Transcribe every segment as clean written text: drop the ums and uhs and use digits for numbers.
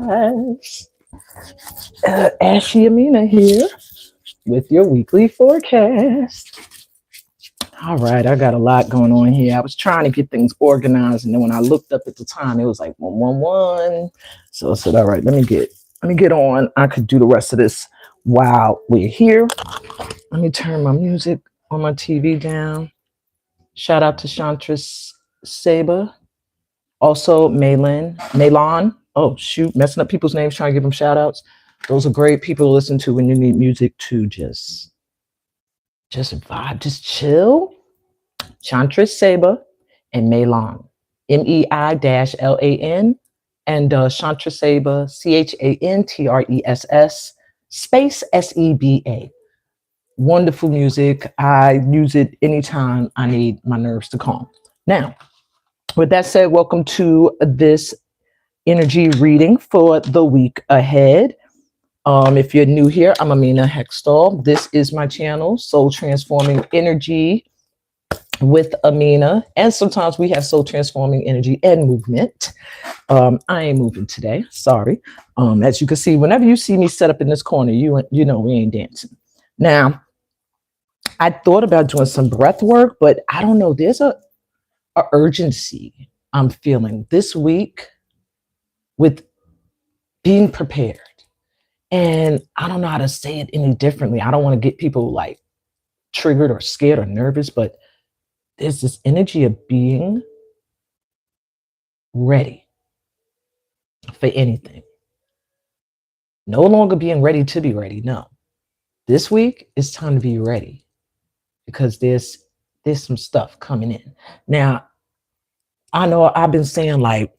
Yes. Ashley Amina here with your weekly forecast. All right, I got a lot going on here. I was trying to get things organized, and then when I looked up at the time, it was like 111. So I said, all right, let me get on. I could do the rest of this while we're here. Let me turn my music on my TV down. Shout out to Chantress Saber. Also, Malon. Oh, shoot, messing up people's names, trying to give them shout outs. Those are great people to listen to when you need music to just vibe, just chill. Chantress Saber and Malon. MEI-LAN and Chantress Saber, CHANTRESS space SEBA. Wonderful music. I use it anytime I need my nerves to calm. Now, with that said, welcome to this energy reading for the week ahead. If you're new here, I'm Amina Hextall. This is my channel, Soul Transforming Energy with Amina. And sometimes we have Soul Transforming Energy and Movement. I ain't moving today. Sorry. As you can see, whenever you see me set up in this corner, you know we ain't dancing. Now, I thought about doing some breath work, but I don't know. There's a urgency I'm feeling this week with being prepared. And I don't know how to say it any differently. I don't want to get people like triggered or scared or nervous, but there's this energy of being ready for anything. No longer being ready to be ready. No. This week it's time to be ready because there's some stuff coming in. Now, I know I've been saying like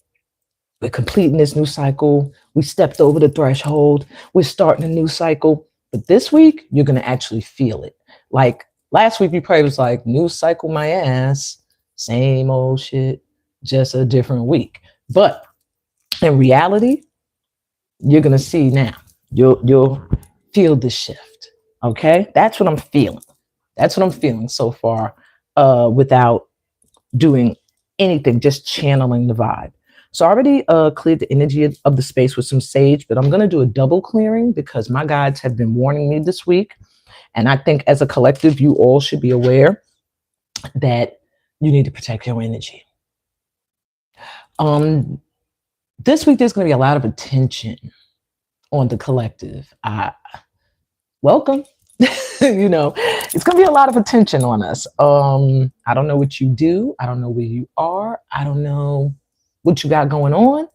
we're completing this new cycle. We stepped over the threshold. We're starting a new cycle. But this week, you're going to actually feel it. Like last week, you probably was like, new cycle my ass. Same old shit, just a different week. But in reality, you're going to see now. You'll feel the shift. Okay? That's what I'm feeling. That's what I'm feeling so far without doing anything, just channeling the vibe. So I already cleared the energy of the space with some sage, but I'm going to do a double clearing because my guides have been warning me this week. And I think as a collective, you all should be aware that you need to protect your energy. This week, there's going to be a lot of attention on the collective. Welcome. You know, it's going to be a lot of attention on us. I don't know what you do. I don't know where you are. I don't know what you got going on,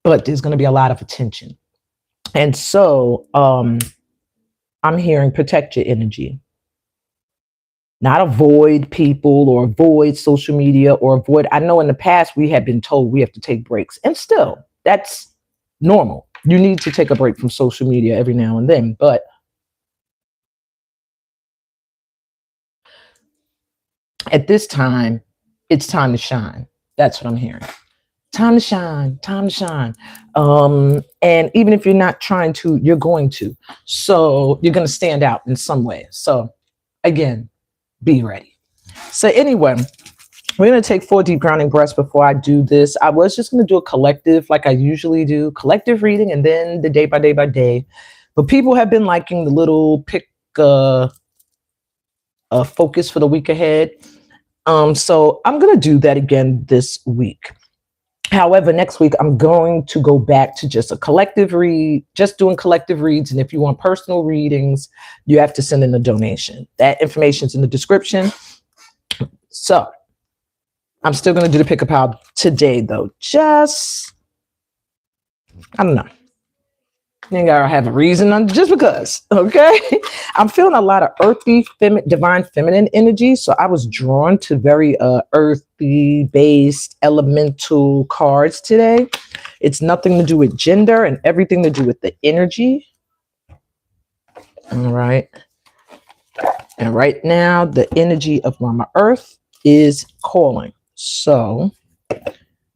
but there's going to be a lot of attention. And so I'm hearing protect your energy. Not avoid people or avoid social media or avoid. I know in the past we have been told we have to take breaks, and still that's normal. You need to take a break from social media every now and then, but at this time, it's time to shine. That's what I'm hearing. Time to shine, time to shine. And even if you're not trying to, you're going to. So you're going to stand out in some way. So again, be ready. So anyway, we're going to take 4 deep grounding breaths before I do this. I was just going to do a collective like I usually do, collective reading, and then the day by day. But people have been liking the little pick focus for the week ahead. So I'm going to do that again this week. However, next week, I'm going to go back to just a collective read, just doing collective reads. And if you want personal readings, you have to send in a donation. That information is in the description. So I'm still going to do the pick a pile today, though. Just, I don't know. You ain't gotta have a reason, just because, okay? I'm feeling a lot of earthy, divine feminine energy. So I was drawn to very earthy based elemental cards today. It's nothing to do with gender and everything to do with the energy. All right. And right now, the energy of Mama Earth is calling. So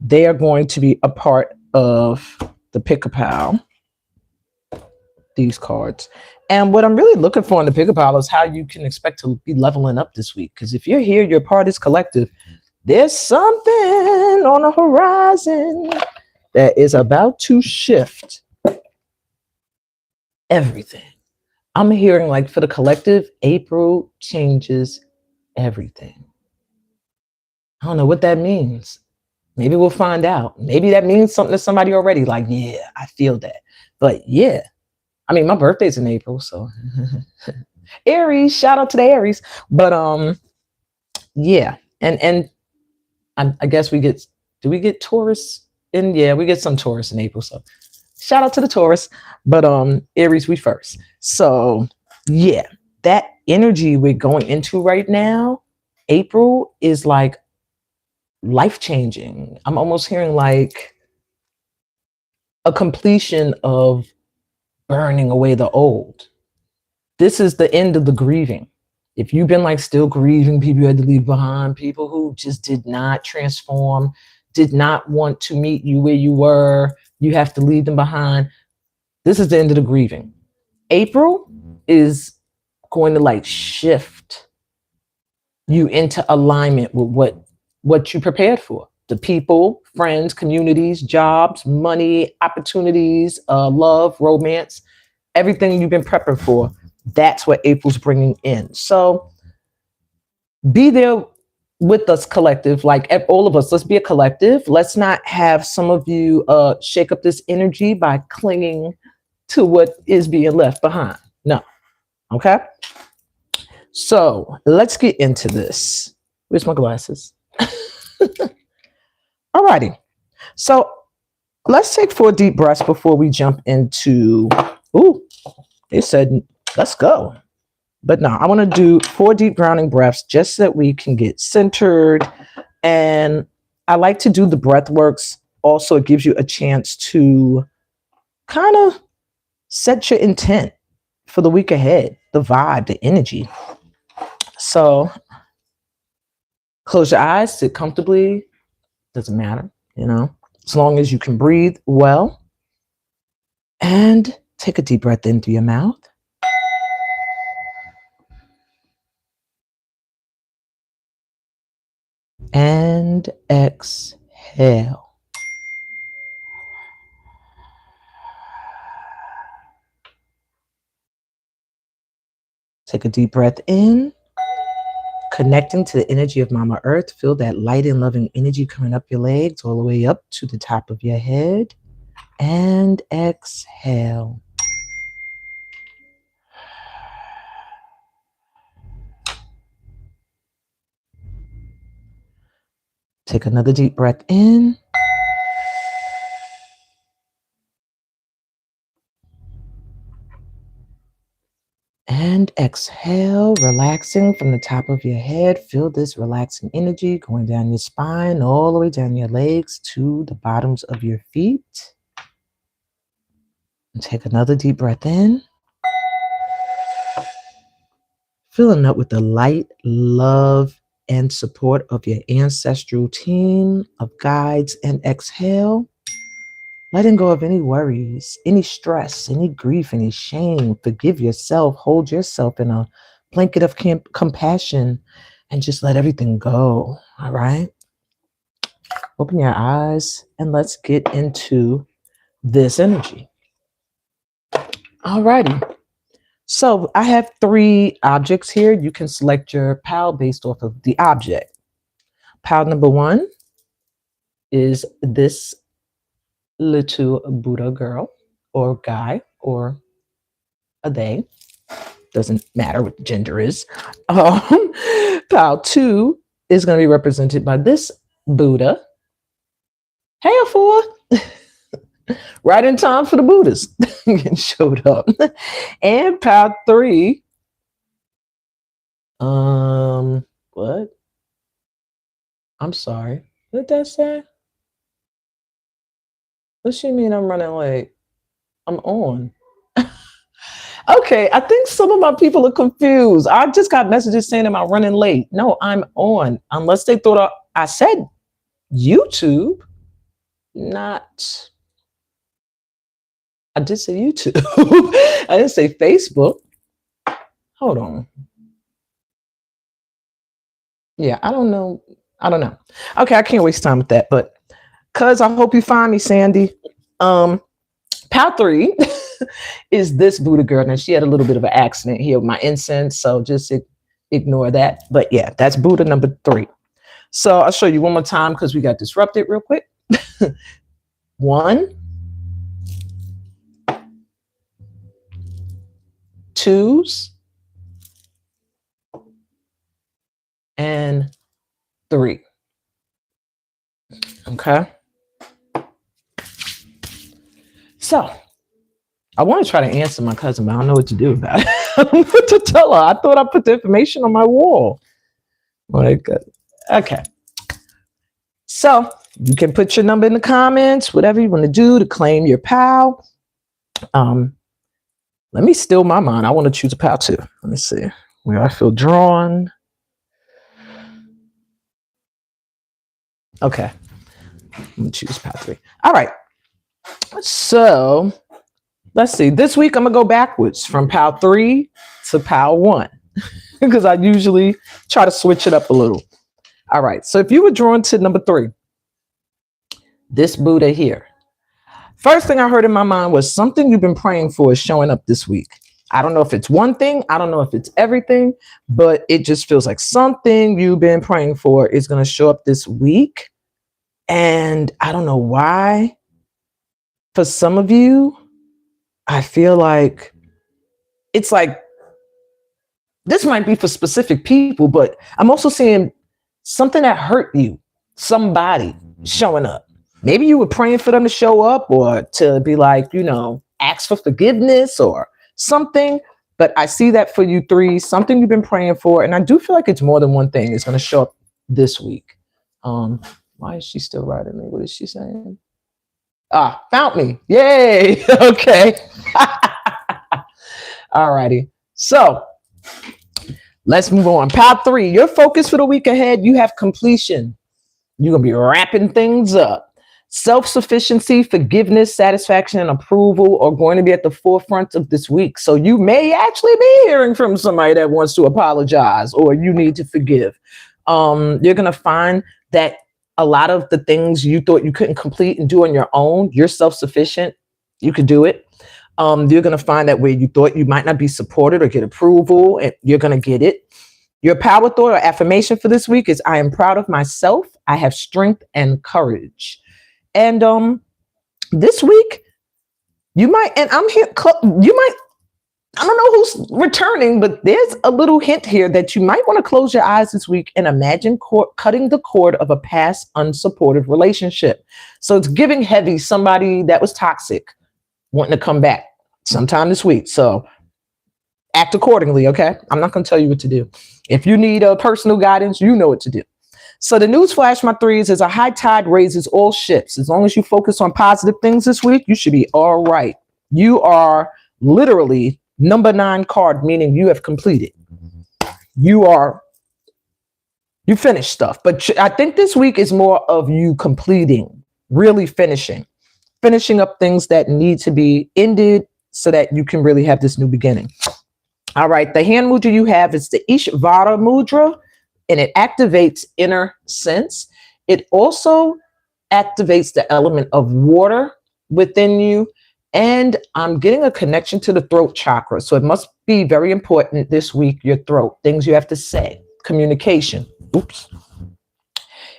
they are going to be a part of the pick a pile. These cards. And what I'm really looking for in the pick a pile is how you can expect to be leveling up this week. Because if you're here, you're part of this collective, there's something on the horizon that is about to shift everything. I'm hearing like for the collective, April changes everything. I don't know what that means. Maybe we'll find out. Maybe that means something to somebody already. Like, yeah, I feel that. But yeah, I mean, my birthday's in April, so Aries, shout out to the Aries. But yeah, and I guess we get. Do we get Taurus in? Yeah, we get some Taurus in April. So shout out to the Taurus. But Aries, we first. So yeah, that energy we're going into right now, April is like life changing. I'm almost hearing like a completion of burning away the old. This is the end of the grieving. If you've been like still grieving people you had to leave behind, people who just did not transform, did not want to meet you where you were, you have to leave them behind. This is the end of the grieving. April is going to like shift you into alignment with what you prepared for. The people, friends, communities, jobs, money, opportunities, love, romance, everything you've been prepping for. That's what April's bringing in. So be there with us, collective. Like all of us, let's be a collective. Let's not have some of you shake up this energy by clinging to what is being left behind. No. Okay. So let's get into this. Where's my glasses? Alrighty. So let's take 4 deep breaths before we jump into. Ooh, they said, let's go. But no, I want to do 4 deep grounding breaths just so that we can get centered. And I like to do the breath works. Also, it gives you a chance to kind of set your intent for the week ahead, the vibe, the energy. So close your eyes, sit comfortably. Doesn't matter, as long as you can breathe well. And take a deep breath in through your mouth. And exhale. Take a deep breath in, connecting to the energy of Mama Earth. Feel that light and loving energy coming up your legs all the way up to the top of your head. And exhale. Take another deep breath in. And exhale, relaxing from the top of your head. Feel this relaxing energy going down your spine, all the way down your legs to the bottoms of your feet. And take another deep breath in. Filling up with the light, love, and support of your ancestral team of guides. And exhale, letting go of any worries, any stress, any grief, any shame. Forgive yourself, hold yourself in a blanket of compassion, and just let everything go. All right. Open your eyes and let's get into this energy. All righty. So I have 3 objects here. You can select your pal based off of the object. Pal number 1 is this little Buddha girl or guy or a they. Doesn't matter what the gender is. Pal 2 is going to be represented by this Buddha. Hey, Afua. Right in time for the Buddhas getting showed up. And pal 3. What? I'm sorry. What did that say? What she mean I'm running late? I'm on. Okay, I think some of my people are confused. I just got messages saying, am I running late? No, I'm on. Unless they thought I said YouTube, not. I did say YouTube. I didn't say Facebook. Hold on. Yeah, I don't know. Okay, I can't waste time with that. But Cause I hope you find me, Sandy. Pal 3 is this Buddha girl. Now she had a little bit of an accident here with my incense, so just ignore that. But yeah, that's Buddha number 3. So I'll show you one more time because we got disrupted real quick. 1, 2s, and 3. Okay. So I want to try to answer my cousin, but I don't know what to do about it. I don't know what to tell her. I thought I put the information on my wall. Okay. So you can put your number in the comments, whatever you want to do to claim your pal. Let me still my mind. I want to choose a pal too. Let me see where I feel drawn. Okay. Let me choose pal 3. All right. So let's see. This week I'm gonna go backwards from pal 3 to pal 1 because I usually try to switch it up a little. All right. So if you were drawn to number 3, this Buddha here, first thing I heard in my mind was something you've been praying for is showing up this week. I don't know if it's one thing. I don't know if it's everything, but it just feels like something you've been praying for is going to show up this week. And I don't know why. For some of you, I feel like it's like this might be for specific people, but I'm also seeing something that hurt you, somebody showing up. Maybe you were praying for them to show up or to be like, ask for forgiveness or something. But I see that for you 3, something you've been praying for. And I do feel like it's more than one thing. It's going to show up this week. Why is she still writing me? What is she saying? Found me. Yay. Okay. All righty. So let's move on. Pal 3, your focus for the week ahead, you have completion. You're going to be wrapping things up. Self-sufficiency, forgiveness, satisfaction, and approval are going to be at the forefront of this week. So you may actually be hearing from somebody that wants to apologize or you need to forgive. You're going to find that a lot of the things you thought you couldn't complete and do on your own, you're self-sufficient. You could do it. You're going to find that where you thought you might not be supported or get approval, and you're going to get it. Your power thought or affirmation for this week is, I am proud of myself. I have strength and courage. And this week, you might, and I'm here, I don't know who's returning, but there's a little hint here that you might want to close your eyes this week and imagine cutting the cord of a past unsupportive relationship. So it's giving heavy, somebody that was toxic, wanting to come back sometime this week. So act accordingly, okay? I'm not going to tell you what to do. If you need personal guidance, you know what to do. So the news flash, my 3s, is a high tide raises all ships. As long as you focus on positive things this week, you should be all right. You are literally number 9 card, meaning you have completed. You finished stuff. But I think this week is more of you completing, really finishing up things that need to be ended so that you can really have this new beginning. All right. The hand mudra you have is the Ishvara mudra, and it activates inner sense. It also activates the element of water within you. And I'm getting a connection to the throat chakra. So it must be very important this week, your throat, things you have to say, communication. Oops.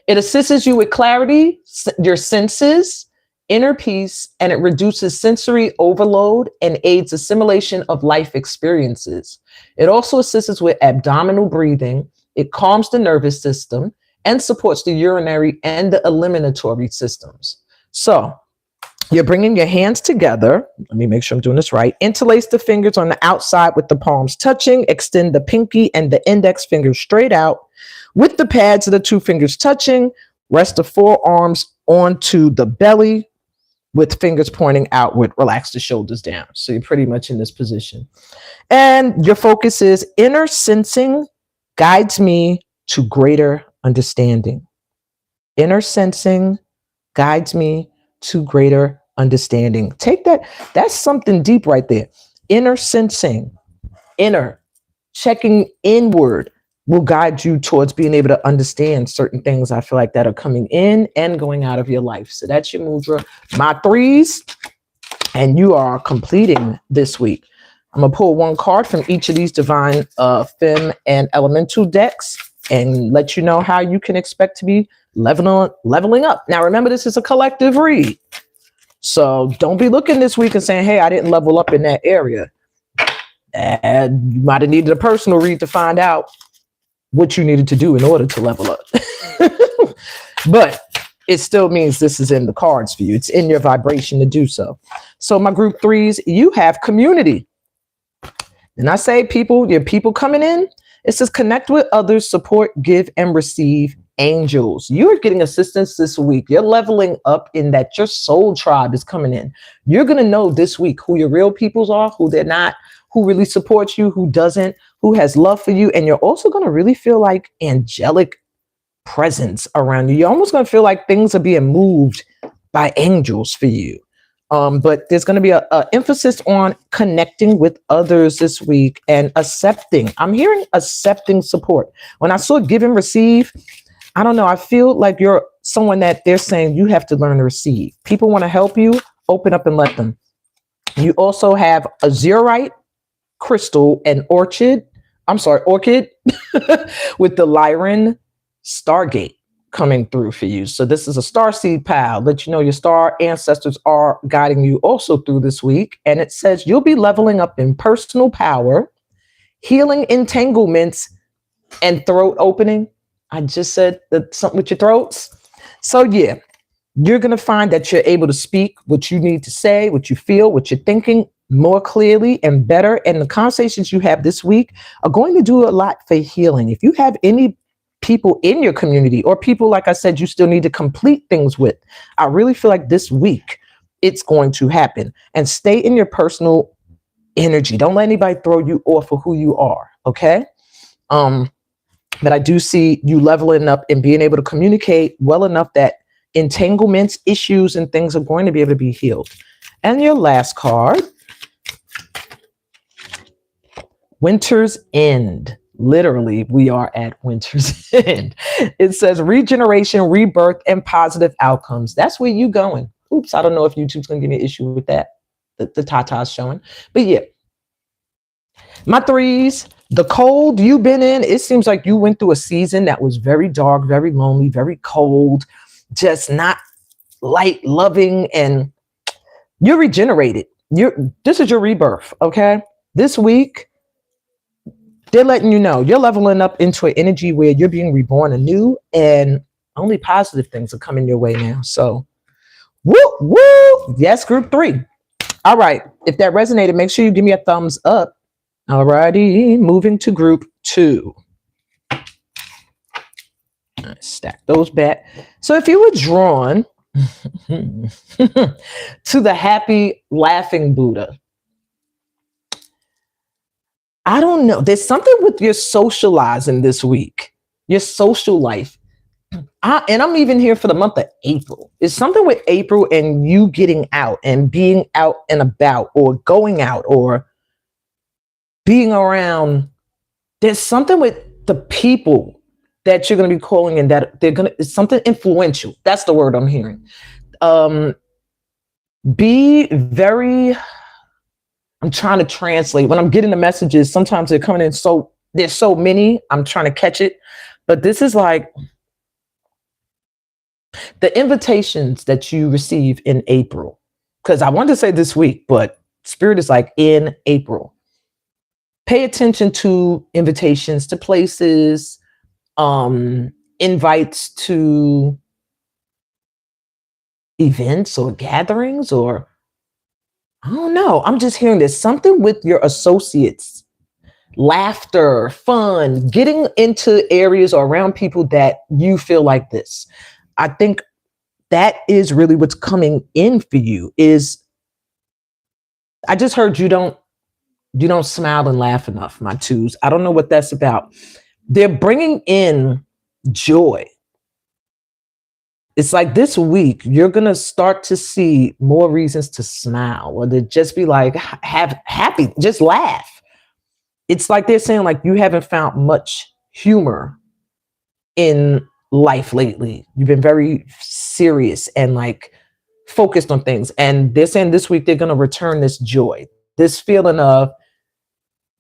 It assists you with clarity, your senses, inner peace, and it reduces sensory overload and aids assimilation of life experiences. It also assists with abdominal breathing. It calms the nervous system and supports the urinary and the eliminatory systems. So you're bringing your hands together. Let me make sure I'm doing this right. Interlace the fingers on the outside with the palms touching. Extend the pinky and the index fingers straight out with the pads of the 2 fingers touching. Rest the forearms onto the belly with fingers pointing outward. Relax the shoulders down. So you're pretty much in this position. And your focus is inner sensing guides me to greater understanding. Inner sensing guides me to greater understanding. Take that. That's something deep right there. Inner sensing, inner, checking inward, will guide you towards being able to understand certain things I feel like that are coming in and going out of your life. So that's your mudra. My threes, and you are completing this week. I'm going to pull one card from each of these divine fem and elemental decks and let you know how you can expect to be leveling up. Now, remember, this is a collective read. So don't be looking this week and saying, hey, I didn't level up in that area. And you might have needed a personal read to find out what you needed to do in order to level up. But it still means this is in the cards for you. It's in your vibration to do so. So my group threes, you have community. And I say people, your people coming in, it says connect with others, support, give, and receive angels. You're getting assistance this week. You're leveling up in that your soul tribe is coming in. You're going to know this week who your real peoples are, who they're not, who really supports you, who doesn't, who has love for you. And you're also going to really feel like angelic presence around you. You're almost going to feel like things are being moved by angels for you. But there's going to be a emphasis on connecting with others this week and accepting. I'm hearing accepting support. When I saw give and receive, I don't know. I feel like you're someone that they're saying you have to learn to receive. People want to help you. Open up and let them. You also have a zeolite crystal and orchid with the Lyran Stargate coming through for you. So this is a star seed pile. Let you know your star ancestors are guiding you also through this week. And it says you'll be leveling up in personal power, healing entanglements, and throat opening. I just said that something with your throats. So yeah, you're going to find that you're able to speak what you need to say, what you feel, what you're thinking more clearly and better. And the conversations you have this week are going to do a lot for healing. If you have any people in your community or people, like I said, you still need to complete things with, I really feel like this week it's going to happen. And stay in your personal energy. Don't let anybody throw you off of who you are. Okay. But I do see you leveling up and being able to communicate well enough that entanglements, issues, and things are going to be able to be healed. And your last card, Winter's End. Literally, we are at winter's end. It says regeneration, rebirth, and positive outcomes. That's where you going. Oops, I don't know if YouTube's going to give me an issue with that. The Tata's showing. But yeah, my threes, the cold you've been in, it seems like you went through a season that was very dark, very lonely, very cold, just not light loving, and you're regenerated. This is your rebirth, okay? This week, they're letting you know you're leveling up into an energy where you're being reborn anew and only positive things are coming your way now. So, woo. Yes, group three. All right. If that resonated, make sure you give me a thumbs up. All righty. Moving to group two. Stack those back. So if you were drawn to the happy, laughing Buddha, I don't know. There's something with your socializing this week, your social life. And I'm even here for the month of April. It's something with April and you getting out and being out and about or going out or being around. There's something with the people that you're going to be calling in that it's something influential. That's the word I'm hearing. Be very... I'm trying to translate. When I'm getting the messages, sometimes they're coming in there's so many, I'm trying to catch it. But this is like the invitations that you receive in April. Because I wanted to say this week, but Spirit is like in April. Pay attention to invitations to places, invites to events or gatherings or I don't know. I'm just hearing there's something with your associates, laughter, fun, getting into areas or around people that you feel like this. I think that is really what's coming in for you is I just heard you don't smile and laugh enough, my twos. I don't know what that's about. They're bringing in joy. It's like this week, you're going to start to see more reasons to smile or to just be like, have happy, just laugh. It's like they're saying like you haven't found much humor in life lately. You've been very serious and like focused on things. And they're saying this week they're going to return this joy, this feeling of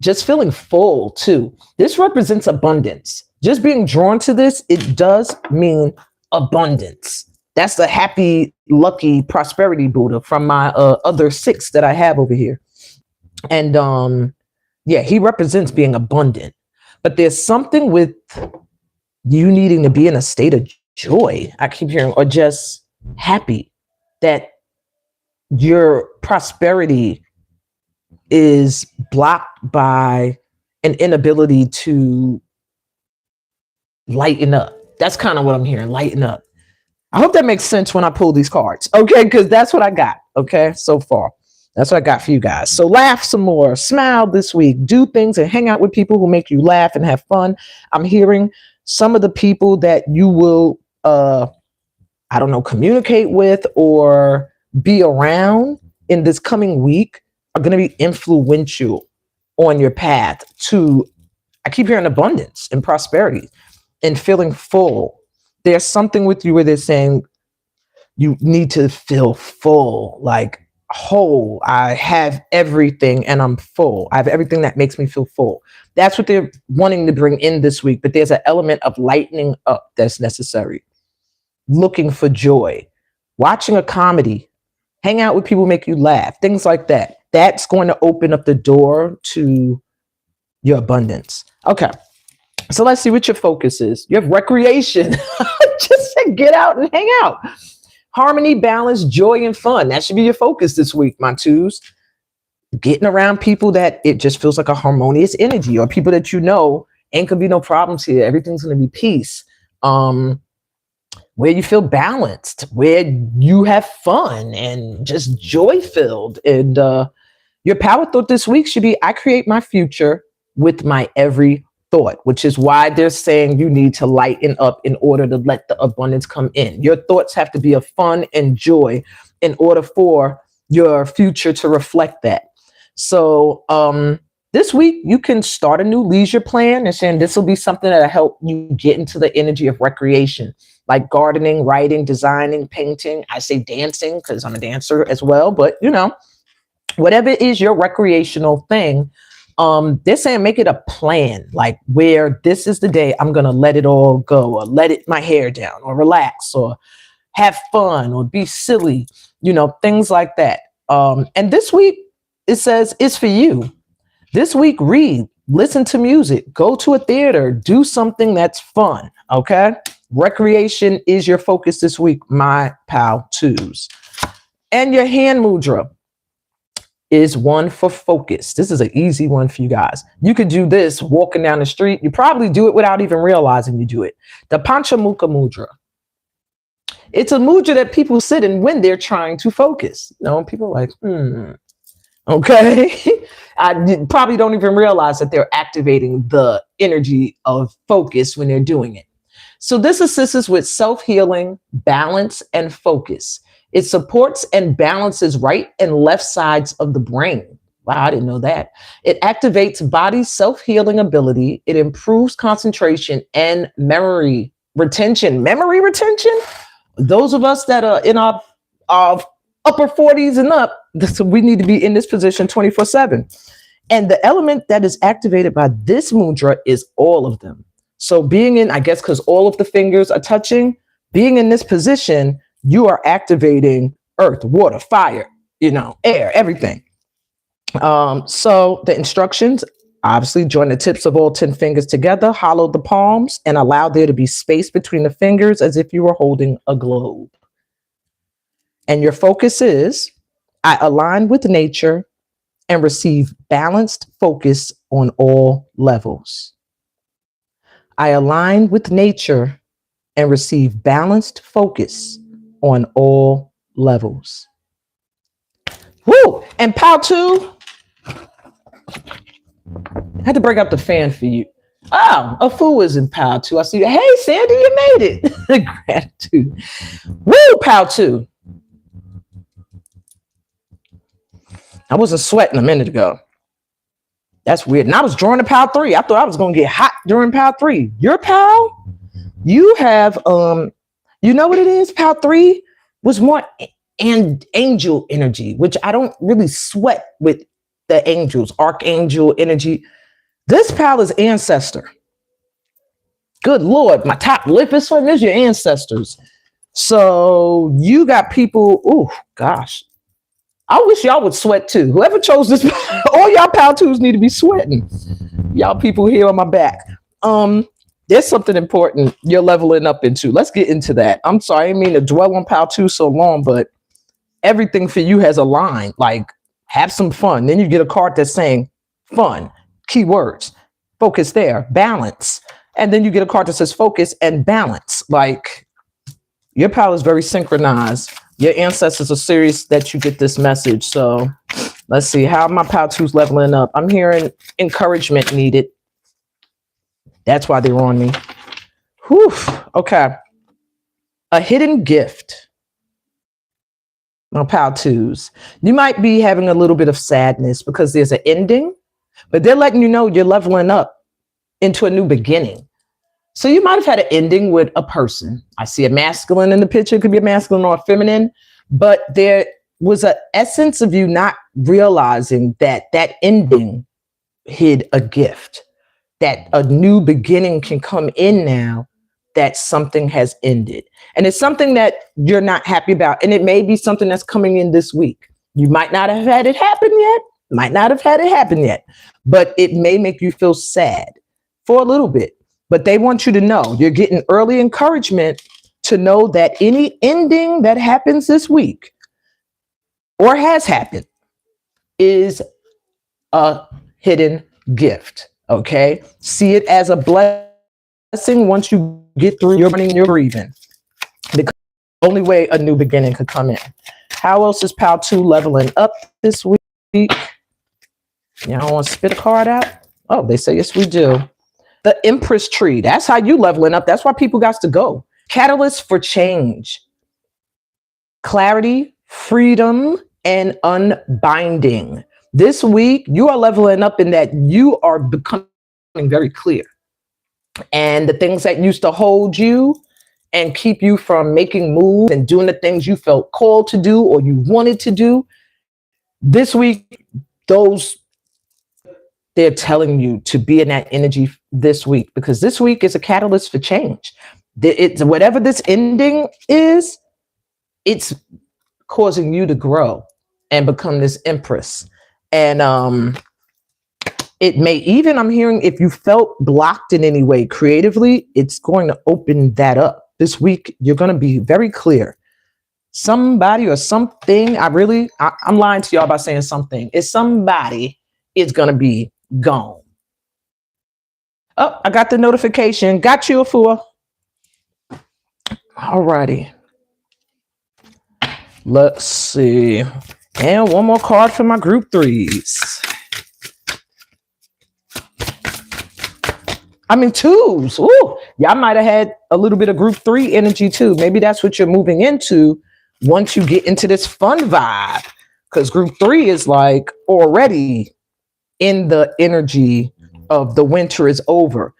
just feeling full too. This represents abundance. Just being drawn to this, it does mean abundance. That's the happy, lucky prosperity Buddha from my other 6 that I have over here. And yeah, he represents being abundant. But there's something with you needing to be in a state of joy, I keep hearing, or just happy, that your prosperity is blocked by an inability to lighten up. That's kind of what I'm hearing, lighten up. I hope that makes sense when I pull these cards, okay? Because that's what I got, okay, so far. That's what I got for you guys. So laugh some more, smile this week, do things and hang out with people who make you laugh and have fun. I'm hearing some of the people that you will, I don't know, communicate with or be around in this coming week are going to be influential on your path to, I keep hearing abundance and prosperity and feeling full. There's something with you where they're saying you need to feel full, like whole. I have everything and I'm full. I have everything that makes me feel full. That's what they're wanting to bring in this week. But there's an element of lightening up that's necessary. Looking for joy, watching a comedy, hang out with people who make you laugh, things like that. That's going to open up the door to your abundance. Okay. So let's see what your focus is. You have recreation. Just say get out and hang out. Harmony, balance, joy, and fun. That should be your focus this week, my 2s. Getting around people that it just feels like a harmonious energy, or people that you know ain't gonna be no problems here. Everything's gonna be peace. Where you feel balanced, where you have fun and just joy filled. And your power thought this week should be, I create my future with my every thought, which is why they're saying you need to lighten up in order to let the abundance come in. Your thoughts have to be of fun and joy in order for your future to reflect that. So this week you can start a new leisure plan and saying this will be something that'll help you get into the energy of recreation, like gardening, writing, designing, painting. I say dancing because I'm a dancer as well, but you know, whatever is your recreational thing, they're saying make it a plan, like where this is the day I'm going to let it all go, or let it my hair down, or relax, or have fun, or be silly, you know, things like that. And this week it says it's for you. This week, read, listen to music, go to a theater, do something that's fun. Okay. Recreation is your focus this week, my pal 2s. And your hand mudra is one for focus. This is an easy one for you guys. You could do this walking down the street. You probably do it without even realizing you do it. The Panchamukha mudra. It's a mudra that people sit in when they're trying to focus. You know, people are like, okay. I probably don't even realize that they're activating the energy of focus when they're doing it. So this assists us with self-healing, balance, and focus. It supports and balances right and left sides of the brain. Wow, I didn't know that. It activates body's self-healing ability. It improves concentration and memory retention. Memory retention? Those of us that are in our upper 40s and up, we need to be in this position 24/7. And the element that is activated by this mudra is all of them. So being in, I guess, because all of the fingers are touching, being in this position, you are activating earth, water, fire, you know, air, everything. So the instructions, obviously join the tips of all 10 fingers together, hollow the palms, and allow there to be space between the fingers as if you were holding a globe. And your focus is, I align with nature and receive balanced focus on all levels. I align with nature and receive balanced focus on all levels. Woo! And pal 2, I had to break up the fan for you. Oh, a fool is in pal 2. I see you. Hey, Sandy, you made it. Gratitude. Woo, pal 2. I wasn't sweating a minute ago. That's weird. And I was drawing to pile 3. I thought I was going to get hot during pile 3. Your pile, you have, you know what it is? Pile 3 was more and angel energy, which I don't really sweat with the angels, archangel energy. This pile is ancestor. Good Lord, my top lip is one is your ancestors. So you got people, oh gosh. I wish y'all would sweat too. Whoever chose this, all y'all pal twos need to be sweating. Y'all people here on my back. There's something important you're leveling up into. Let's get into that. I'm sorry, I didn't mean to dwell on pal two so long, but everything for you has a line. Like, have some fun. Then you get a card that's saying fun, keywords, focus there, balance. And then you get a card that says focus and balance. Like, your pal is very synchronized. Your ancestors are serious that you get this message. So let's see how my pal two's leveling up. I'm hearing encouragement needed. That's why they're on me. Whew. Okay. A hidden gift. My pal twos. You might be having a little bit of sadness because there's an ending, but they're letting you know you're leveling up into a new beginning. So you might have had an ending with a person. I see a masculine in the picture. It could be a masculine or a feminine, but there was an essence of you not realizing that that ending hid a gift, that a new beginning can come in now, that something has ended. And it's something that you're not happy about. And it may be something that's coming in this week. You might not have had it happen yet, might not have had it happen yet, but it may make you feel sad for a little bit. But they want you to know you're getting early encouragement to know that any ending that happens this week or has happened is a hidden gift. Okay. See it as a blessing once you get through your running, your grieving. The only way a new beginning could come in. How else is Pal 2 leveling up this week? Y'all want to spit a card out? Oh, they say yes, we do. The Empress tree. That's how you leveling up. That's why people got to go. Catalyst for change. Clarity, freedom, and unbinding. This week, you are leveling up in that you are becoming very clear. And the things that used to hold you and keep you from making moves and doing the things you felt called to do or you wanted to do, this week, they're telling you to be in that energy this week, because this week is a catalyst for change. It's whatever this ending is, it's causing you to grow and become this empress. And it may even, I'm hearing, if you felt blocked in any way creatively, it's going to open that up. This week, you're going to be very clear. Somebody or something, I'm lying to y'all by saying something. It's somebody is going to be gone. Oh, I got the notification. Got you, Afua. All righty. Let's see. And one more card for my group threes. I mean, twos. Ooh, y'all might have had a little bit of group 3 energy too. Maybe that's what you're moving into once you get into this fun vibe. Because group 3 is like already in the energy of the winter is over.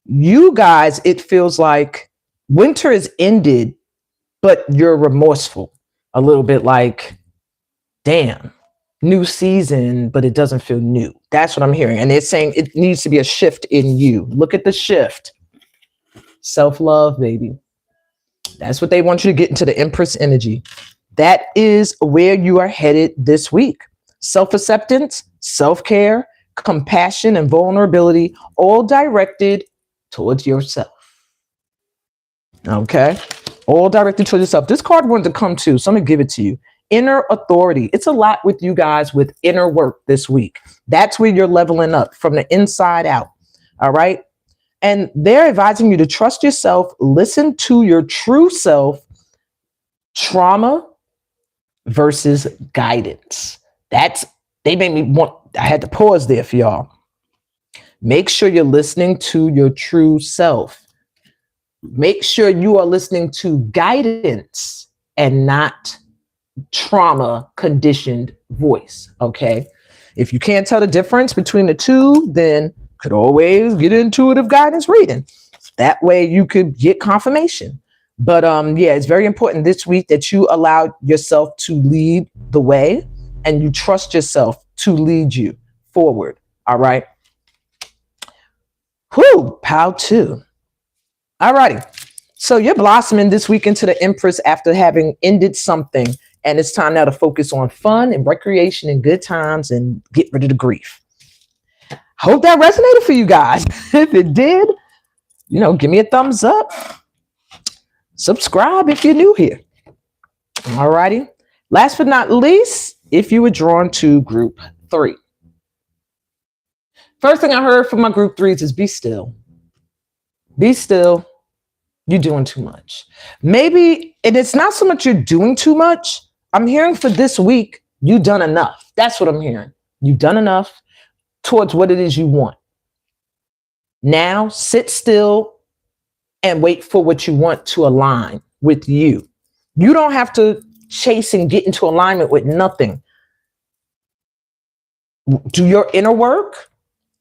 You guys, it feels like winter is ended, but you're remorseful. A little bit like, damn, new season, but it doesn't feel new. That's what I'm hearing. And they're saying it needs to be a shift in you. Look at the shift. Self-love, baby. That's what they want you to get into, the Empress energy. That is where you are headed this week. Self-acceptance, self-care, compassion, and vulnerability, all directed towards yourself. Okay? All directed towards yourself. This card wanted to come too, so I'm going to give it to you. Inner authority. It's a lot with you guys with inner work this week. That's where you're leveling up from the inside out. All right? And they're advising you to trust yourself, listen to your true self, trauma versus guidance. They made me want, I had to pause there for y'all. Make sure you're listening to your true self. Make sure you are listening to guidance and not trauma conditioned voice. Okay. If you can't tell the difference between the two, then could always get intuitive guidance reading. That way you could get confirmation. But yeah, it's very important this week that you allow yourself to lead the way and you trust yourself to lead you forward. All right. Whoo, pow two. All righty. So you're blossoming this week into the Empress after having ended something. And it's time now to focus on fun and recreation and good times and get rid of the grief. Hope that resonated for you guys. If it did, give me a thumbs up. Subscribe if you're new here. All righty. Last but not least, if you were drawn to group 3. First thing I heard from my group 3s is be still. Be still. You're doing too much. Maybe, and it's not so much you're doing too much. I'm hearing for this week, you've done enough. That's what I'm hearing. You've done enough towards what it is you want. Now sit still and wait for what you want to align with you. You don't have to chase and get into alignment with nothing. Do your inner work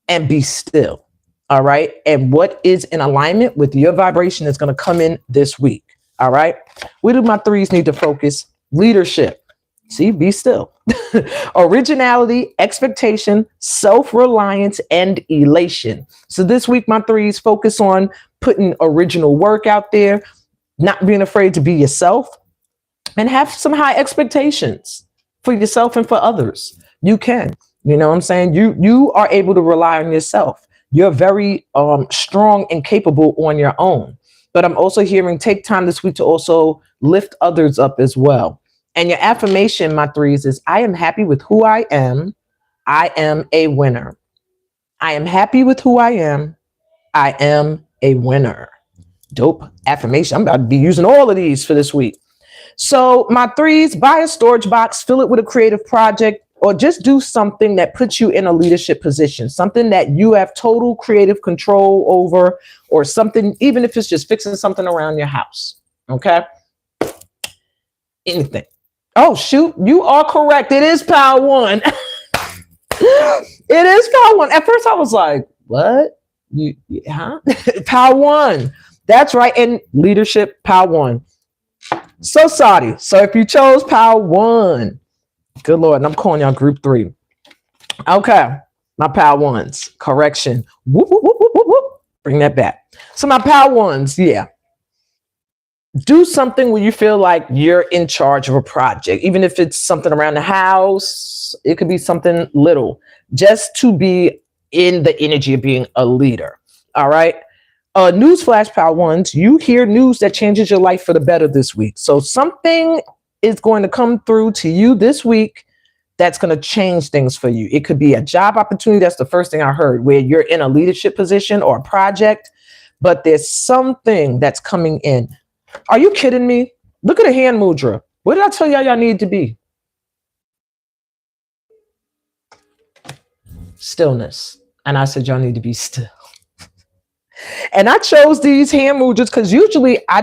and be still. All right. And what is in alignment with your vibration is going to come in this week. All right. Where do my 3s need to focus? Leadership. See, be still. Originality, expectation, self-reliance, and elation. So this week, my 3s focus on putting original work out there, not being afraid to be yourself, and have some high expectations for yourself and for others. You can, you know what I'm saying? You are able to rely on yourself. You're very strong and capable on your own. But I'm also hearing take time this week to also lift others up as well. And your affirmation, my 3s, is I am happy with who I am. I am a winner. I am happy with who I am. I am a winner. Dope affirmation. I'm about to be using all of these for this week. So my 3s, buy a storage box, fill it with a creative project, or just do something that puts you in a leadership position, something that you have total creative control over, or something, even if it's just fixing something around your house. Okay. Anything. Oh, shoot. You are correct. It is power 1. It is power 1. At first I was like, what? Huh? Power 1. That's right. And leadership, power 1. So sorry. So if you chose power 1, good Lord, and I'm calling y'all group 3. Okay. My power 1s. Correction. Whoop, whoop, whoop, whoop, whoop, whoop. Bring that back. So my power 1s, yeah. Do something where you feel like you're in charge of a project, even if it's something around the house. It could be something little, just to be in the energy of being a leader. All right. Newsflash, power 1s. You hear news that changes your life for the better this week. So something is going to come through to you this week that's going to change things for you. It could be a job opportunity. That's the first thing I heard, where you're in a leadership position or a project, but there's something that's coming in. Are you kidding me? Look at the hand mudra. What did I tell y'all need to be? Stillness. And I said, y'all need to be still. And I chose these hand mudras because usually I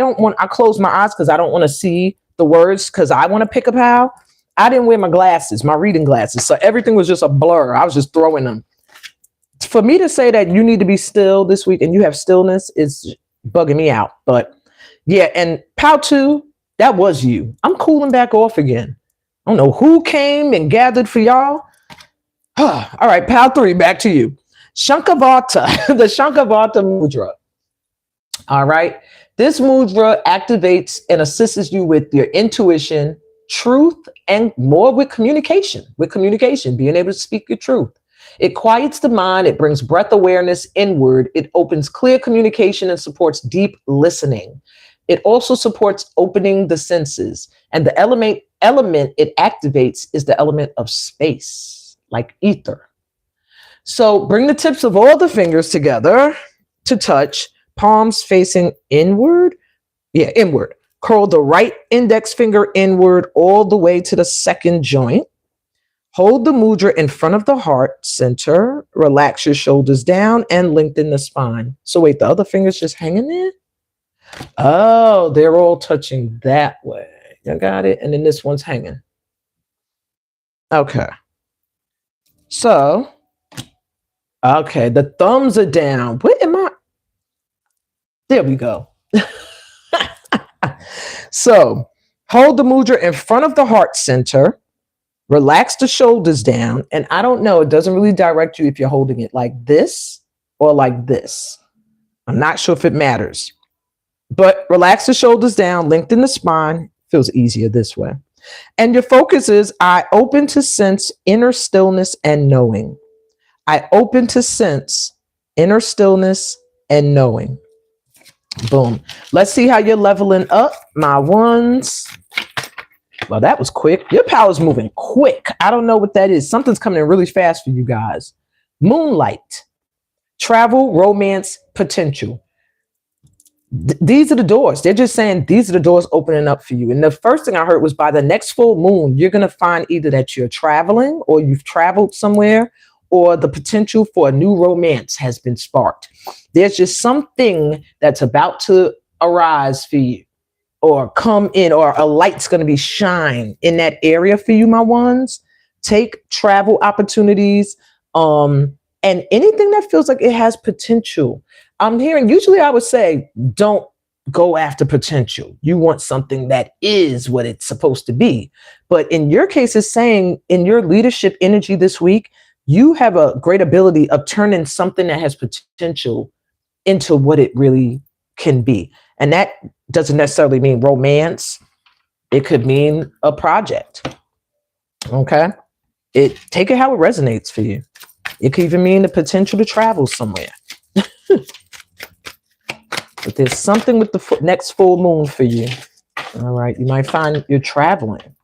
close my eyes because I don't want to see the words because I want to pick up how. I didn't wear my glasses, my reading glasses. So everything was just a blur. I was just throwing them. For me to say that you need to be still this week and you have stillness is bugging me out. But yeah, and power 2, that was you. I'm cooling back off again. I don't know who came and gathered for y'all. All right, power 3, back to you. Shankavata, the Shankavata mudra. All right. This mudra activates and assists you with your intuition, truth, and more with communication, being able to speak your truth. It quiets the mind. It brings breath awareness inward. It opens clear communication and supports deep listening. It also supports opening the senses. And the element it activates is the element of space, like ether. So bring the tips of all the fingers together to touch, palms facing inward. Yeah, inward. Curl the right index finger inward all the way to the second joint. Hold the mudra in front of the heart center. Relax your shoulders down and lengthen the spine. So wait, the other finger's just hanging there? Oh, they're all touching that way. You got it? And then this one's hanging. Okay. So, okay, the thumbs are down. What am I? There we go. So, hold the mudra in front of the heart center. Relax the shoulders down. And I don't know, it doesn't really direct you if you're holding it like this or like this. I'm not sure if it matters. But relax the shoulders down, lengthen the spine. Feels easier this way. And your focus is, I open to sense inner stillness and knowing. I open to sense inner stillness and knowing. Boom. Let's see how you're leveling up, my ones. Well, that was quick. Your power's moving quick. I don't know what that is. Something's coming in really fast for you guys. Moonlight, travel, romance, potential. These are the doors. They're just saying these are the doors opening up for you. And the first thing I heard was by the next full moon, you're going to find either that you're traveling or you've traveled somewhere, or the potential for a new romance has been sparked. There's just something that's about to arise for you or come in, or a light's going to be shine in that area for you, my ones. Take travel opportunities and anything that feels like it has potential. I'm hearing, usually I would say, don't go after potential. You want something that is what it's supposed to be. But in your case, it's saying in your leadership energy this week, you have a great ability of turning something that has potential into what it really can be. And that doesn't necessarily mean romance. It could mean a project. Okay. Take it how it resonates for you. It could even mean the potential to travel somewhere. But there's something with the next full moon for you. All right. You might find you're traveling.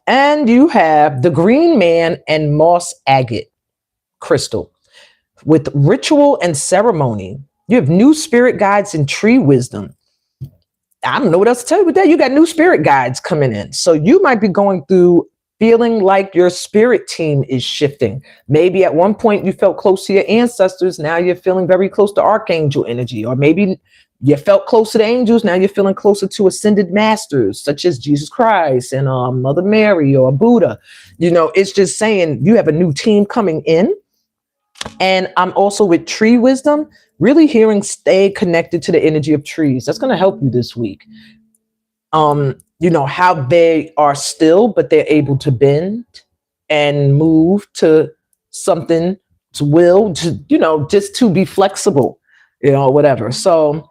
And you have the green man and moss agate crystal with ritual and ceremony. You have new spirit guides and tree wisdom. I don't know what else to tell you with that. You got new spirit guides coming in. So you might be going through feeling like your spirit team is shifting. Maybe at one point you felt close to your ancestors. Now you're feeling very close to archangel energy. Or maybe you felt close to the angels. Now you're feeling closer to ascended masters, such as Jesus Christ and Mother Mary or Buddha. You know, it's just saying you have a new team coming in. And I'm also with tree wisdom, really hearing stay connected to the energy of trees. That's going to help you this week. You know, how they are still, but they're able to bend and move to something to will, to, you know, just to be flexible, you know, whatever. So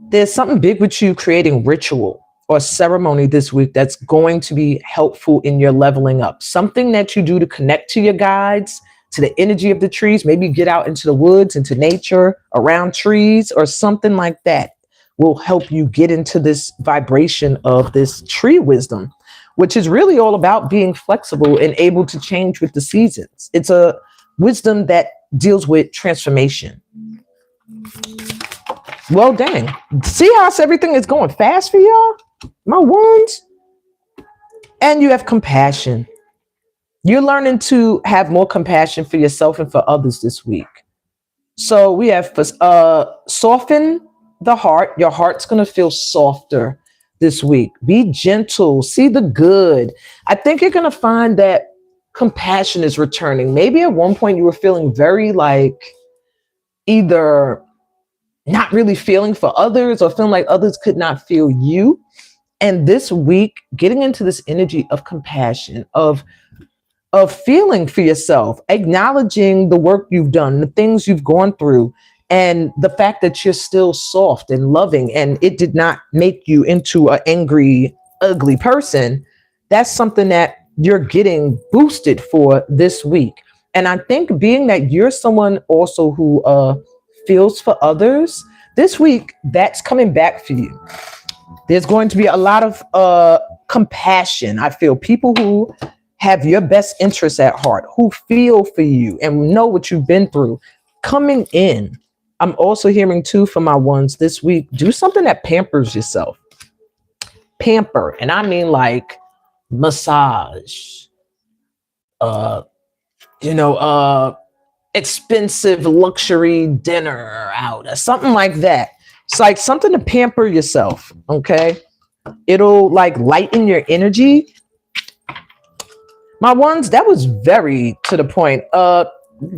there's something big with you creating ritual or ceremony this week that's going to be helpful in your leveling up. Something that you do to connect to your guides, to the energy of the trees. Maybe get out into the woods, into nature, around trees, or something like that will help you get into this vibration of this tree wisdom, which is really all about being flexible and able to change with the seasons. It's a wisdom that deals with transformation. Well, dang. See how everything is going fast for y'all? My ones. And you have compassion. You're learning to have more compassion for yourself and for others this week. So we have soften the heart. Your heart's going to feel softer this week. Be gentle. See the good. I think you're going to find that compassion is returning. Maybe at one point you were feeling very like either not really feeling for others or feeling like others could not feel you. And this week, getting into this energy of compassion, of feeling for yourself, acknowledging the work you've done, the things you've gone through, and the fact that you're still soft and loving and it did not make you into an angry, ugly person. That's something that you're getting boosted for this week. And I think being that you're someone also who feels for others, this week, that's coming back for you. There's going to be a lot of compassion. I feel people who have your best interests at heart, who feel for you and know what you've been through coming in. I'm also hearing too for my ones this week, do something that pampers yourself. Pamper. And I mean like massage, expensive luxury dinner out or something like that. It's like something to pamper yourself. Okay. It'll like lighten your energy. My ones, that was very to the point.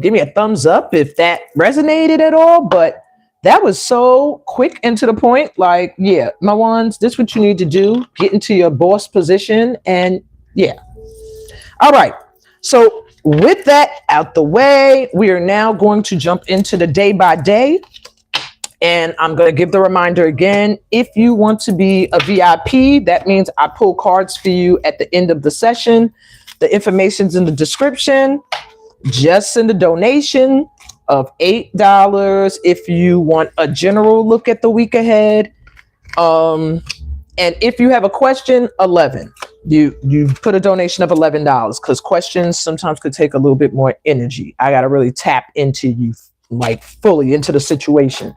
Give me a thumbs up if that resonated at all, but that was so quick and to the point. Like, yeah, my ones, this is what you need to do. Get into your boss position and yeah. All right. So with that out the way, we are now going to jump into the day by day. And I'm going to give the reminder again. If you want to be a VIP, that means I pull cards for you at the end of the session. The information's in the description. Just send a donation of $8 if you want a general look at the week ahead. And if you have a question, 11. You put a donation of $11 because questions sometimes could take a little bit more energy. I got to really tap into you, like fully into the situation.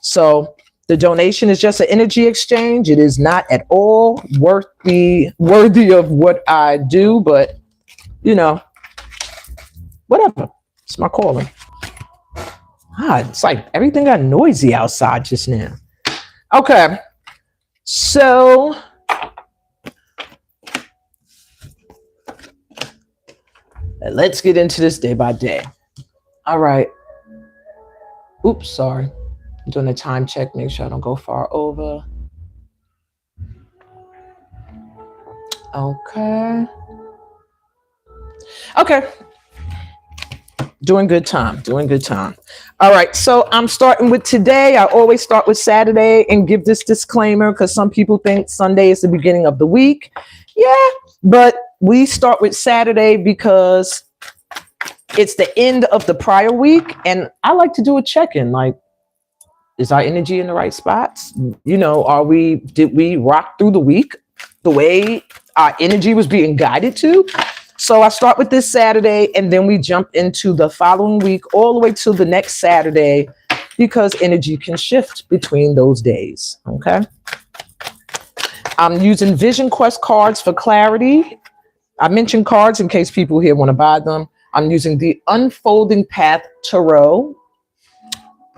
So the donation is just an energy exchange. It is not at all worthy of what I do, but you know, whatever. It's my calling. It's like everything got noisy outside just now. Okay. So let's get into this day by day. All right. Oops, sorry. I'm doing a time check, make sure I don't go far over. Okay. Doing good time. All right, so I'm starting with today. I always start with Saturday and give this disclaimer because some people think Sunday is the beginning of the week. Yeah, but we start with Saturday because it's the end of the prior week. And I like to do a check-in, like, is our energy in the right spots? You know, did we rock through the week the way our energy was being guided to? So I start with this Saturday and then we jump into the following week all the way to the next Saturday because energy can shift between those days. Okay. I'm using Vision Quest cards for clarity. I mentioned cards in case people here want to buy them. I'm using the Unfolding Path Tarot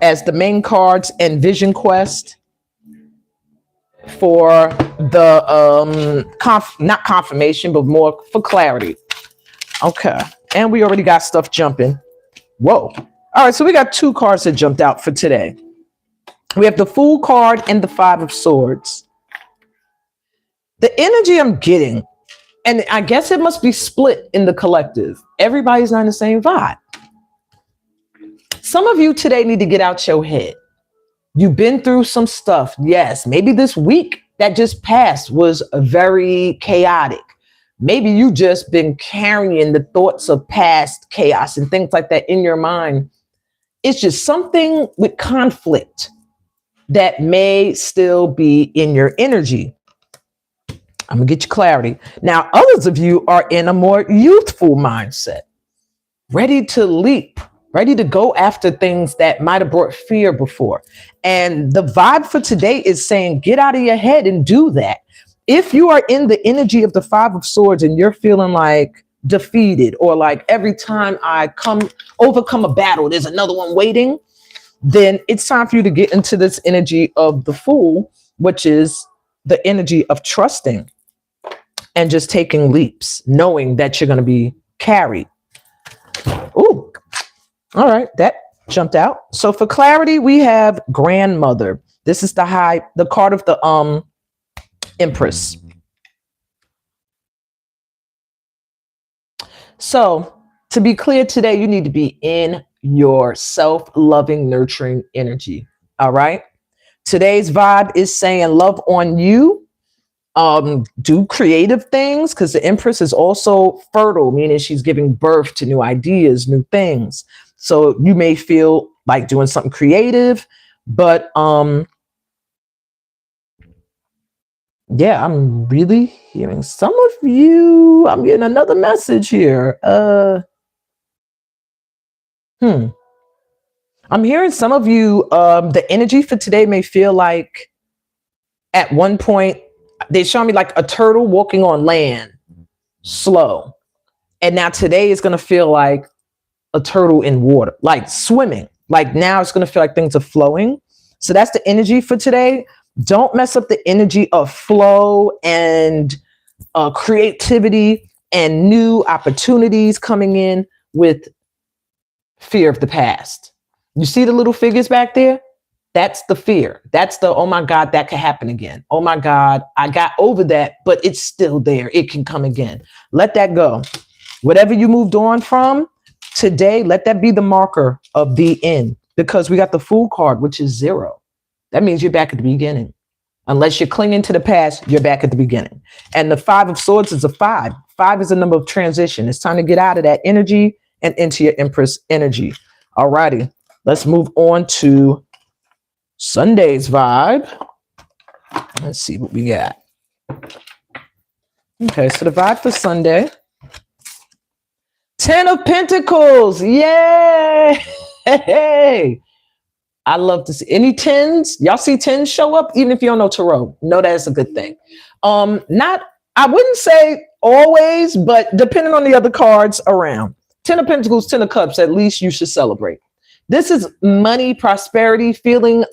as the main cards and Vision Quest for the not confirmation, but more for clarity. Okay. And we already got stuff jumping. Whoa. All right. So we got two cards that jumped out for today. We have the Fool card and the Five of Swords. The energy I'm getting, and I guess it must be split in the collective. Everybody's not in the same vibe. Some of you today need to get out your head. You've been through some stuff. Yes. Maybe this week that just passed was very chaotic. Maybe you just been carrying the thoughts of past chaos and things like that in your mind. It's just something with conflict that may still be in your energy. I'm gonna get you clarity. Now, others of you are in a more youthful mindset, ready to leap, ready to go after things that might have brought fear before. And the vibe for today is saying, get out of your head and do that. If you are in the energy of the Five of Swords and you're feeling like defeated or like every time I overcome a battle, there's another one waiting, then it's time for you to get into this energy of the Fool, which is the energy of trusting and just taking leaps, knowing that you're going to be carried. Ooh, all right, that jumped out. So for clarity, we have Grandmother. This is the card of the Empress. So to be clear today, you need to be in your self-loving, nurturing energy. All right. Today's vibe is saying love on you. Do creative things because the Empress is also fertile, meaning she's giving birth to new ideas, new things. So you may feel like doing something creative, but yeah, I'm really hearing some of you. I'm getting another message here. I'm hearing some of you, the energy for today may feel like at one point, they show me like a turtle walking on land, slow. And now today is going to feel like a turtle in water, like swimming. Like now it's going to feel like things are flowing. So that's the energy for today. Don't mess up the energy of flow and creativity and new opportunities coming in with fear of the past. You see the little figures back there? That's the fear. That's the, oh my God, that could happen again. Oh my God, I got over that, but it's still there. It can come again. Let that go. Whatever you moved on from today, let that be the marker of the end, because we got the Fool card, which is 0. That means you're back at the beginning. Unless you're clinging to the past, you're back at the beginning. And the 5 of Swords is a 5. 5 is a number of transition. It's time to get out of that energy and into your Empress energy. All righty. Let's move on to Sunday's vibe. Let's see what we got. Okay, so the vibe for Sunday. 10 of Pentacles. Yay! Hey! I love to see any 10s. Y'all see 10s show up, even if you don't know tarot. Know that's a good thing. Not, I wouldn't say always, but depending on the other cards around. 10 of Pentacles, 10 of Cups, at least you should celebrate. This is money, prosperity, feeling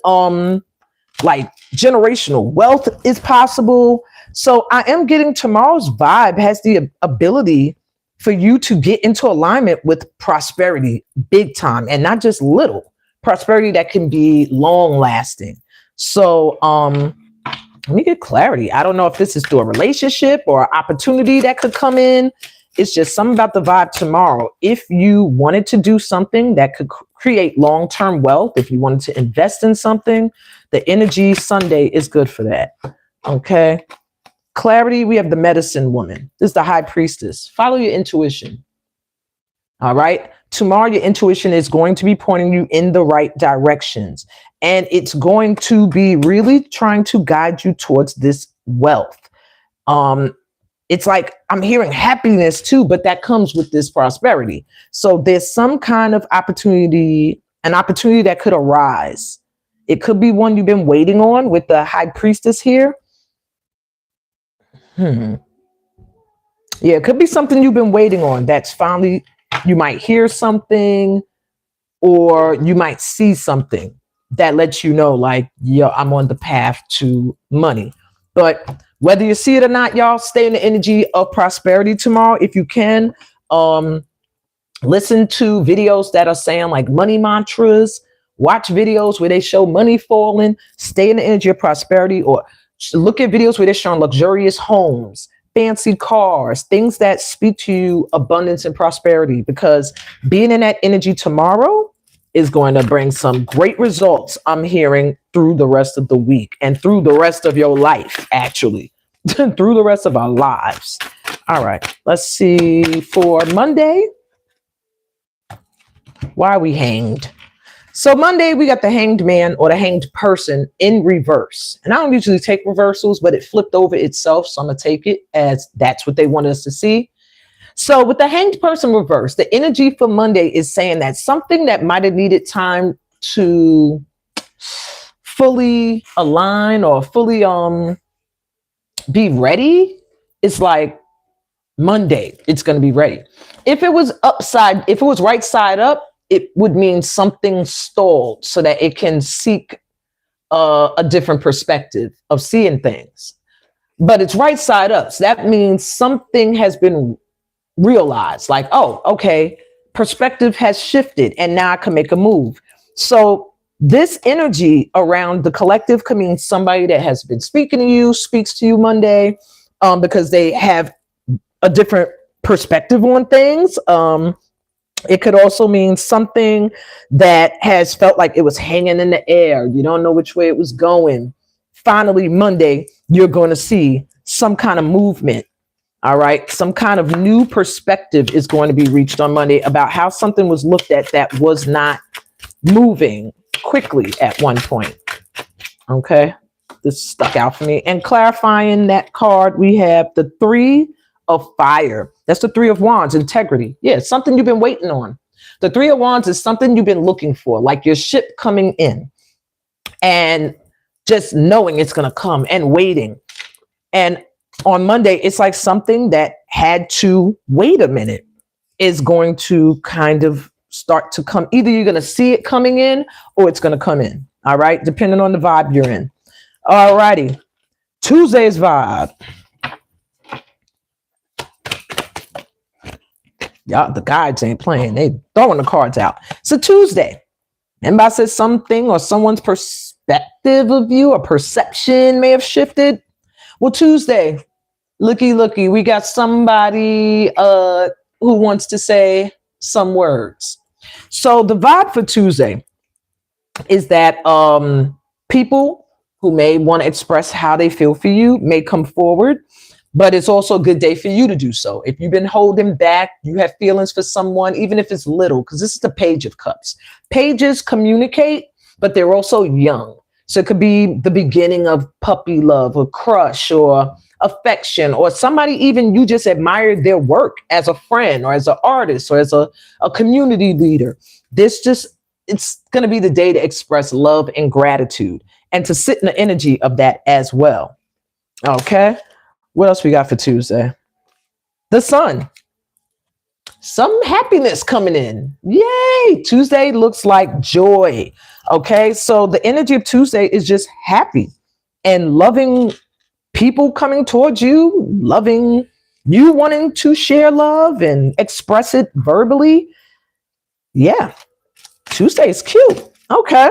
like generational wealth is possible. So I am getting tomorrow's vibe has the ability for you to get into alignment with prosperity big time, and not just little prosperity that can be long lasting. So let me get clarity. I don't know if this is through a relationship or opportunity that could come in. It's just something about the vibe tomorrow. If you wanted to do something that could create long-term wealth, if you wanted to invest in something, the energy Sunday is good for that. Okay. Clarity, we have the medicine woman. This is the high priestess. Follow your intuition. All right. Tomorrow, your intuition is going to be pointing you in the right directions. And it's going to be really trying to guide you towards this wealth. It's like I'm hearing happiness too, but that comes with this prosperity. So there's some kind of opportunity, an opportunity that could arise. It could be one you've been waiting on with the high priestess here. Yeah, it could be something you've been waiting on that's finally, you might hear something or you might see something that lets you know, like, yo, I'm on the path to money. But whether you see it or not, y'all, stay in the energy of prosperity tomorrow. If you can, listen to videos that are saying like money mantras, watch videos where they show money falling, stay in the energy of prosperity, or look at videos where they're showing luxurious homes, fancy cars, things that speak to you abundance and prosperity, because being in that energy tomorrow is going to bring some great results, I'm hearing, through the rest of the week and through the rest of your life, actually, through the rest of our lives. All right, let's see for Monday. Why are we hanged? So Monday, we got the hanged man or the hanged person in reverse. And I don't usually take reversals, but it flipped over itself. So I'm going to take it as that's what they wanted us to see. So with the hanged person reverse, the energy for Monday is saying that something that might have needed time to fully align or fully be ready, it's like Monday, it's going to be ready. If it was upside, if it was right side up, it would mean something stalled so that it can seek a different perspective of seeing things. But it's right side up. So that means something has been realized, like, oh, okay, perspective has shifted and now I can make a move. So this energy around the collective could mean somebody that has been speaking to you, speaks to you Monday, because they have a different perspective on things. It could also mean something that has felt like it was hanging in the air. You don't know which way it was going. Finally, Monday, you're going to see some kind of movement. All right. Some kind of new perspective is going to be reached on Monday about how something was looked at that was not moving quickly at one point. Okay. This stuck out for me. And clarifying that card, we have the 3 of Fire. That's the 3 of Wands, integrity. Yeah, it's something you've been waiting on. The 3 of Wands is something you've been looking for, like your ship coming in and just knowing it's going to come and waiting. And on Monday, it's like something that had to wait a minute is going to kind of start to come. Either you're going to see it coming in or it's going to come in. All right. Depending on the vibe you're in. All righty. Tuesday's vibe. Y'all, the guides ain't playing. They throwing the cards out. It's a Tuesday. Anybody says something or someone's perspective of you or perception may have shifted. Well, Tuesday, looky, we got somebody who wants to say some words. So the vibe for Tuesday is that people who may want to express how they feel for you may come forward, but it's also a good day for you to do so. If you've been holding back, you have feelings for someone, even if it's little, because this is the Page of Cups. Pages communicate, but they're also young. So it could be the beginning of puppy love or crush or affection, or somebody even you just admired their work as a friend or as an artist or as a community leader. It's going to be the day to express love and gratitude and to sit in the energy of that as well. Okay. What else we got for Tuesday? The sun. Some happiness coming in. Yay. Tuesday looks like joy. Okay. So the energy of Tuesday is just happy and loving people coming towards you, loving you, wanting to share love and express it verbally. Yeah. Tuesday is cute. Okay.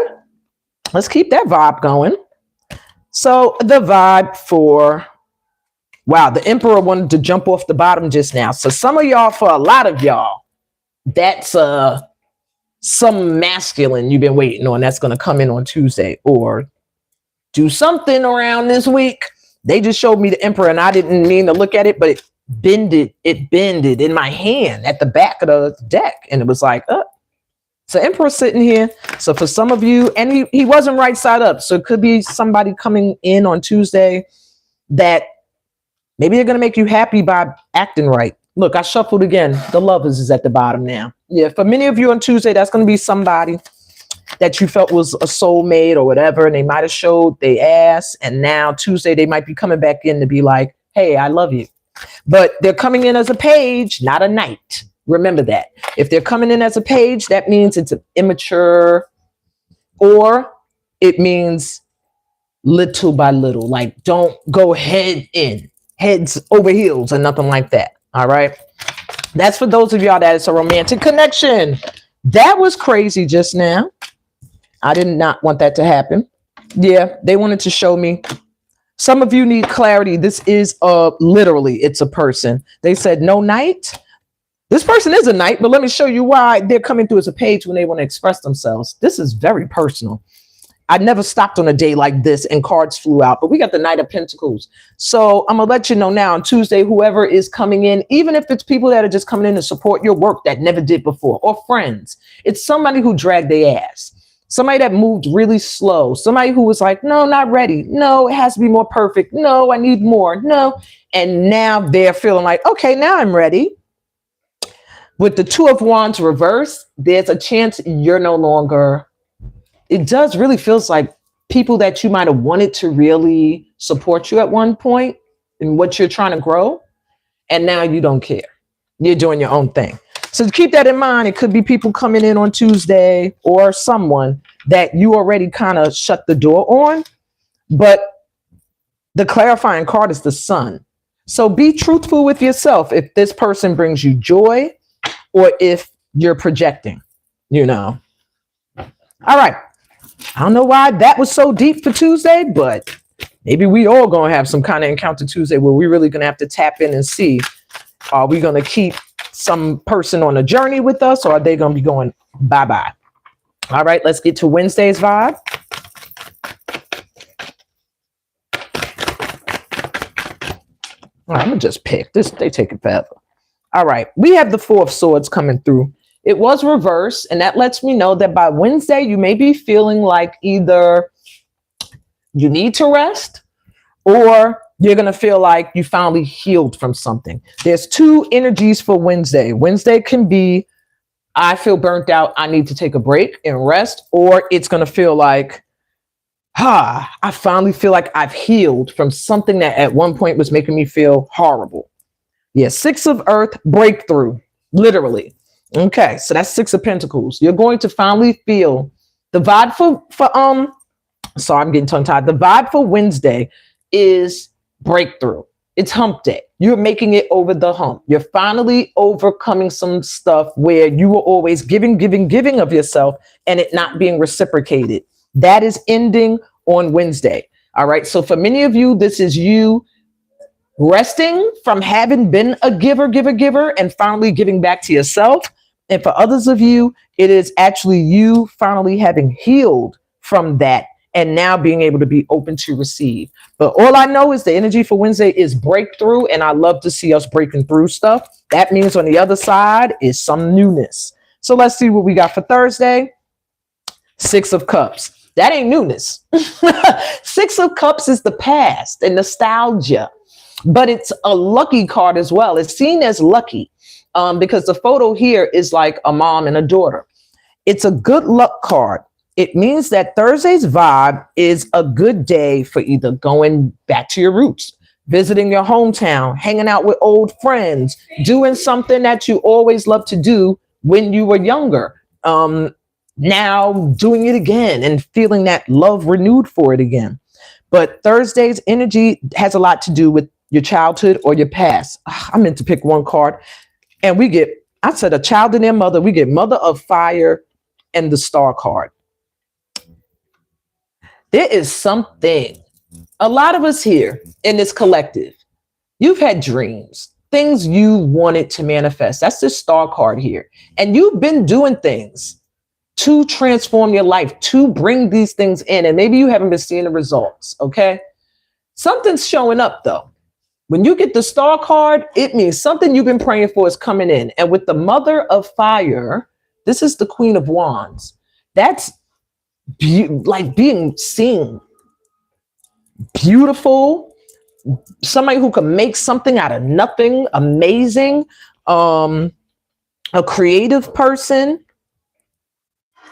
Let's keep that vibe going. So the vibe for, wow, the Emperor wanted to jump off the bottom just now. So some of y'all, for a lot of y'all, that's some masculine you've been waiting on that's going to come in on Tuesday or do something around this week. They just showed me the Emperor and I didn't mean to look at it, but it bended in my hand at the back of the deck. And it was like, so Emperor sitting here. So for some of you, and he wasn't right side up. So it could be somebody coming in on Tuesday that maybe they're going to make you happy by acting right. Look, I shuffled again. The Lovers is at the bottom now. Yeah, for many of you on Tuesday, that's going to be somebody that you felt was a soulmate or whatever, and they might have showed they ass, and now Tuesday they might be coming back in to be like, hey, I love you. But they're coming in as a page, not a knight. Remember that. If they're coming in as a page, that means it's immature, or it means little by little. Like, don't go heads over heels or nothing like that. All right. That's for those of y'all that it's a romantic connection. That was crazy just now. I did not want that to happen. Yeah, they wanted to show me. Some of you need clarity. This is literally, it's a person. They said no knight. This person is a knight, but let me show you why they're coming through as a page when they want to express themselves. This is very personal. I never stopped on a day like this and cards flew out, but we got the Knight of Pentacles. So I'm going to let you know now on Tuesday, whoever is coming in, even if it's people that are just coming in to support your work that never did before, or friends, it's somebody who dragged their ass. Somebody that moved really slow. Somebody who was like, no, not ready. No, it has to be more perfect. No, I need more. No. And now they're feeling like, okay, now I'm ready. With the Two of Wands reverse, there's a chance you're no longer. It does really feels like people that you might have wanted to really support you at one point in what you're trying to grow. And now you don't care. You're doing your own thing. So keep that in mind. It could be people coming in on Tuesday or someone that you already kind of shut the door on. But the clarifying card is the Sun. So be truthful with yourself if this person brings you joy or if you're projecting, you know. All right. I don't know why that was so deep for Tuesday, but maybe we all going to have some kind of encounter Tuesday where we're really going to have to tap in and see, are we going to keep some person on a journey with us, or are they going to be going bye-bye? All right, let's get to Wednesday's vibe. All right, I'm going to just pick this. They take it forever. All right, we have the Four of Swords coming through. It was reversed, and that lets me know that by Wednesday, you may be feeling like either you need to rest or you're going to feel like you finally healed from something. There's two energies for Wednesday. Wednesday can be, I feel burnt out, I need to take a break and rest, or it's going to feel like, I finally feel like I've healed from something that at one point was making me feel horrible. Yeah, Six of Earth, breakthrough, literally. Okay, so that's Six of Pentacles. You're going to finally feel the vibe sorry, I'm getting tongue tied. The vibe for Wednesday is breakthrough. It's hump day. You're making it over the hump. You're finally overcoming some stuff where you were always giving of yourself and it not being reciprocated. That is ending on Wednesday. All right. So for many of you, this is you resting from having been a giver, and finally giving back to yourself. And for others of you, it is actually you finally having healed from that and now being able to be open to receive. But all I know is the energy for Wednesday is breakthrough, and I love to see us breaking through stuff. That means on the other side is some newness. So let's see what we got for Thursday. 6 of Cups. That ain't newness. 6 of Cups is the past and nostalgia, but it's a lucky card as well. It's seen as lucky because the photo here is like a mom and a daughter. It's a good luck card. It means that Thursday's vibe is a good day for either going back to your roots, visiting your hometown, hanging out with old friends, doing something that you always loved to do when you were younger. Now doing it again and feeling that love renewed for it again. But Thursday's energy has a lot to do with your childhood or your past. I meant to pick one card, and we get, I said a child and their mother, we get Mother of Fire and the Star card. There is something, a lot of us here in this collective, you've had dreams, things you wanted to manifest. That's the Star card here. And you've been doing things to transform your life, to bring these things in. And maybe you haven't been seeing the results, okay? Something's showing up though. When you get the Star card, it means something you've been praying for is coming in. And with the Mother of Fire, this is the Queen of Wands. That's like being seen, beautiful, somebody who can make something out of nothing, amazing, a creative person,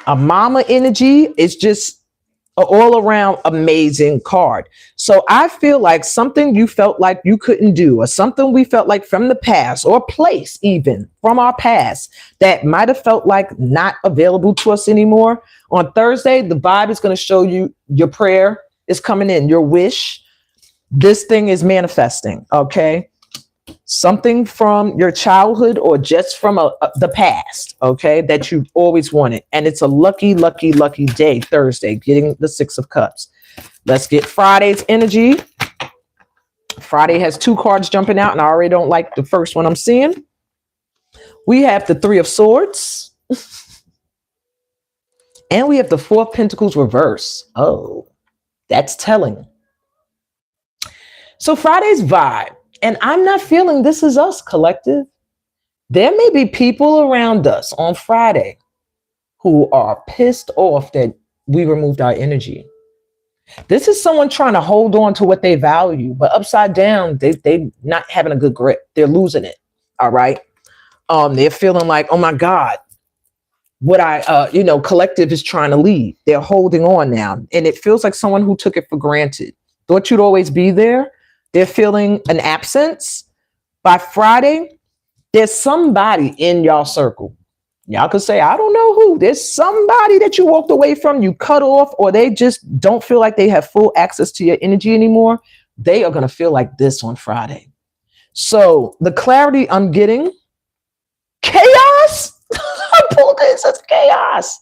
a mama energy. Is just an all around amazing card. So I feel like something you felt like you couldn't do, or something we felt like from the past, or place even from our past that might have felt like not available to us anymore. On Thursday, the vibe is going to show you your prayer is coming in, your wish. This thing is manifesting, okay? Something from your childhood or just from the past, okay, that you always wanted. And it's a lucky, lucky, lucky day, Thursday, getting the 6 of Cups. Let's get Friday's energy. Friday has 2 cards jumping out, and I already don't like the first one I'm seeing. We have the 3 of Swords. And we have the 4 of Pentacles reverse. Oh, that's telling. So Friday's vibe, and I'm not feeling this is us, collective. There may be people around us on Friday who are pissed off that we removed our energy. This is someone trying to hold on to what they value, but upside down, they not having a good grip. They're losing it. All right. They're feeling like, oh my God, what collective is trying to leave. They're holding on now. And it feels like someone who took it for granted. Thought you'd always be there. They're feeling an absence. By Friday, there's somebody in y'all circle. Y'all could say, I don't know who. There's somebody that you walked away from, you cut off, or they just don't feel like they have full access to your energy anymore. They are going to feel like this on Friday. So the clarity I'm getting, chaos. I pulled this as chaos.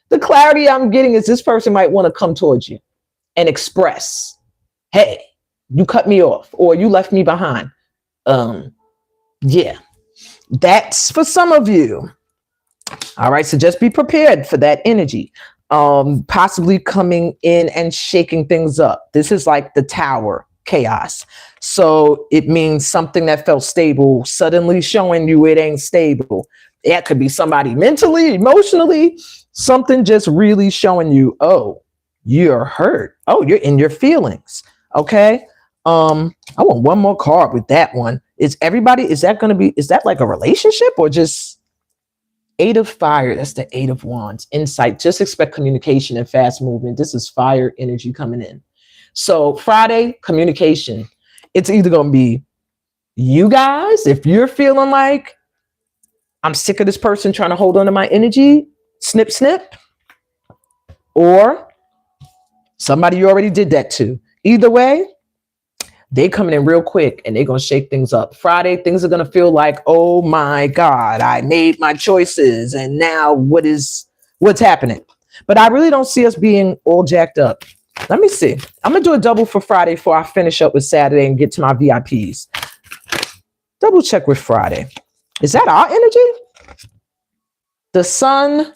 The clarity I'm getting is this person might want to come towards you and express, hey, you cut me off or you left me behind. Yeah, that's for some of you. All right, so just be prepared for that energy. Possibly coming in and shaking things up. This is like the Tower, chaos. So it means something that felt stable suddenly showing you it ain't stable. It could be somebody mentally, emotionally, something just really showing you, oh, you're hurt. Oh, you're in your feelings. Okay. I want one more card with that one. Is that like a relationship or just 8 of Fire? That's the 8 of Wands. Insight. Just expect communication and fast movement. This is fire energy coming in. So Friday, communication. It's either going to be you guys, if you're feeling like I'm sick of this person trying to hold on to my energy, snip, snip, or somebody you already did that to. Either way, They coming in real quick and they're going to shake things up. Friday, things are going to feel like, oh my God, I made my choices. And now what's happening? But I really don't see us being all jacked up. Let me see. I'm going to do a double for Friday before I finish up with Saturday and get to my VIPs. Double check with Friday. Is that our energy? The sun.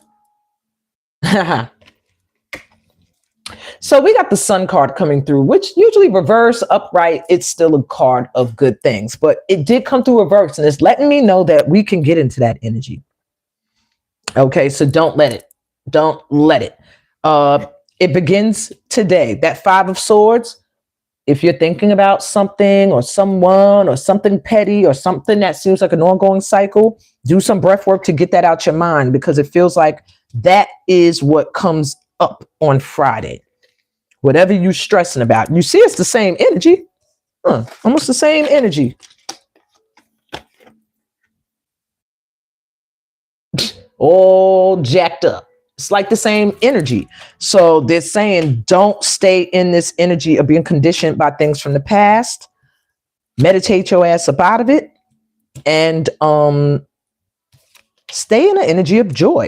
So we got the sun card coming through, which usually reverse, upright, it's still a card of good things. But it did come through reverse, and it's letting me know that we can get into that energy. Okay, so don't let it. Don't let it. It begins today. That 5 of Swords. If you're thinking about something or someone or something petty or something that seems like an ongoing cycle, do some breath work to get that out your mind, because it feels like that is what comes up on Friday. Whatever you're stressing about. You see, it's the same energy. Almost the same energy. All jacked up. It's like the same energy. So they're saying don't stay in this energy of being conditioned by things from the past. Meditate your ass up out of it. And stay in the energy of joy.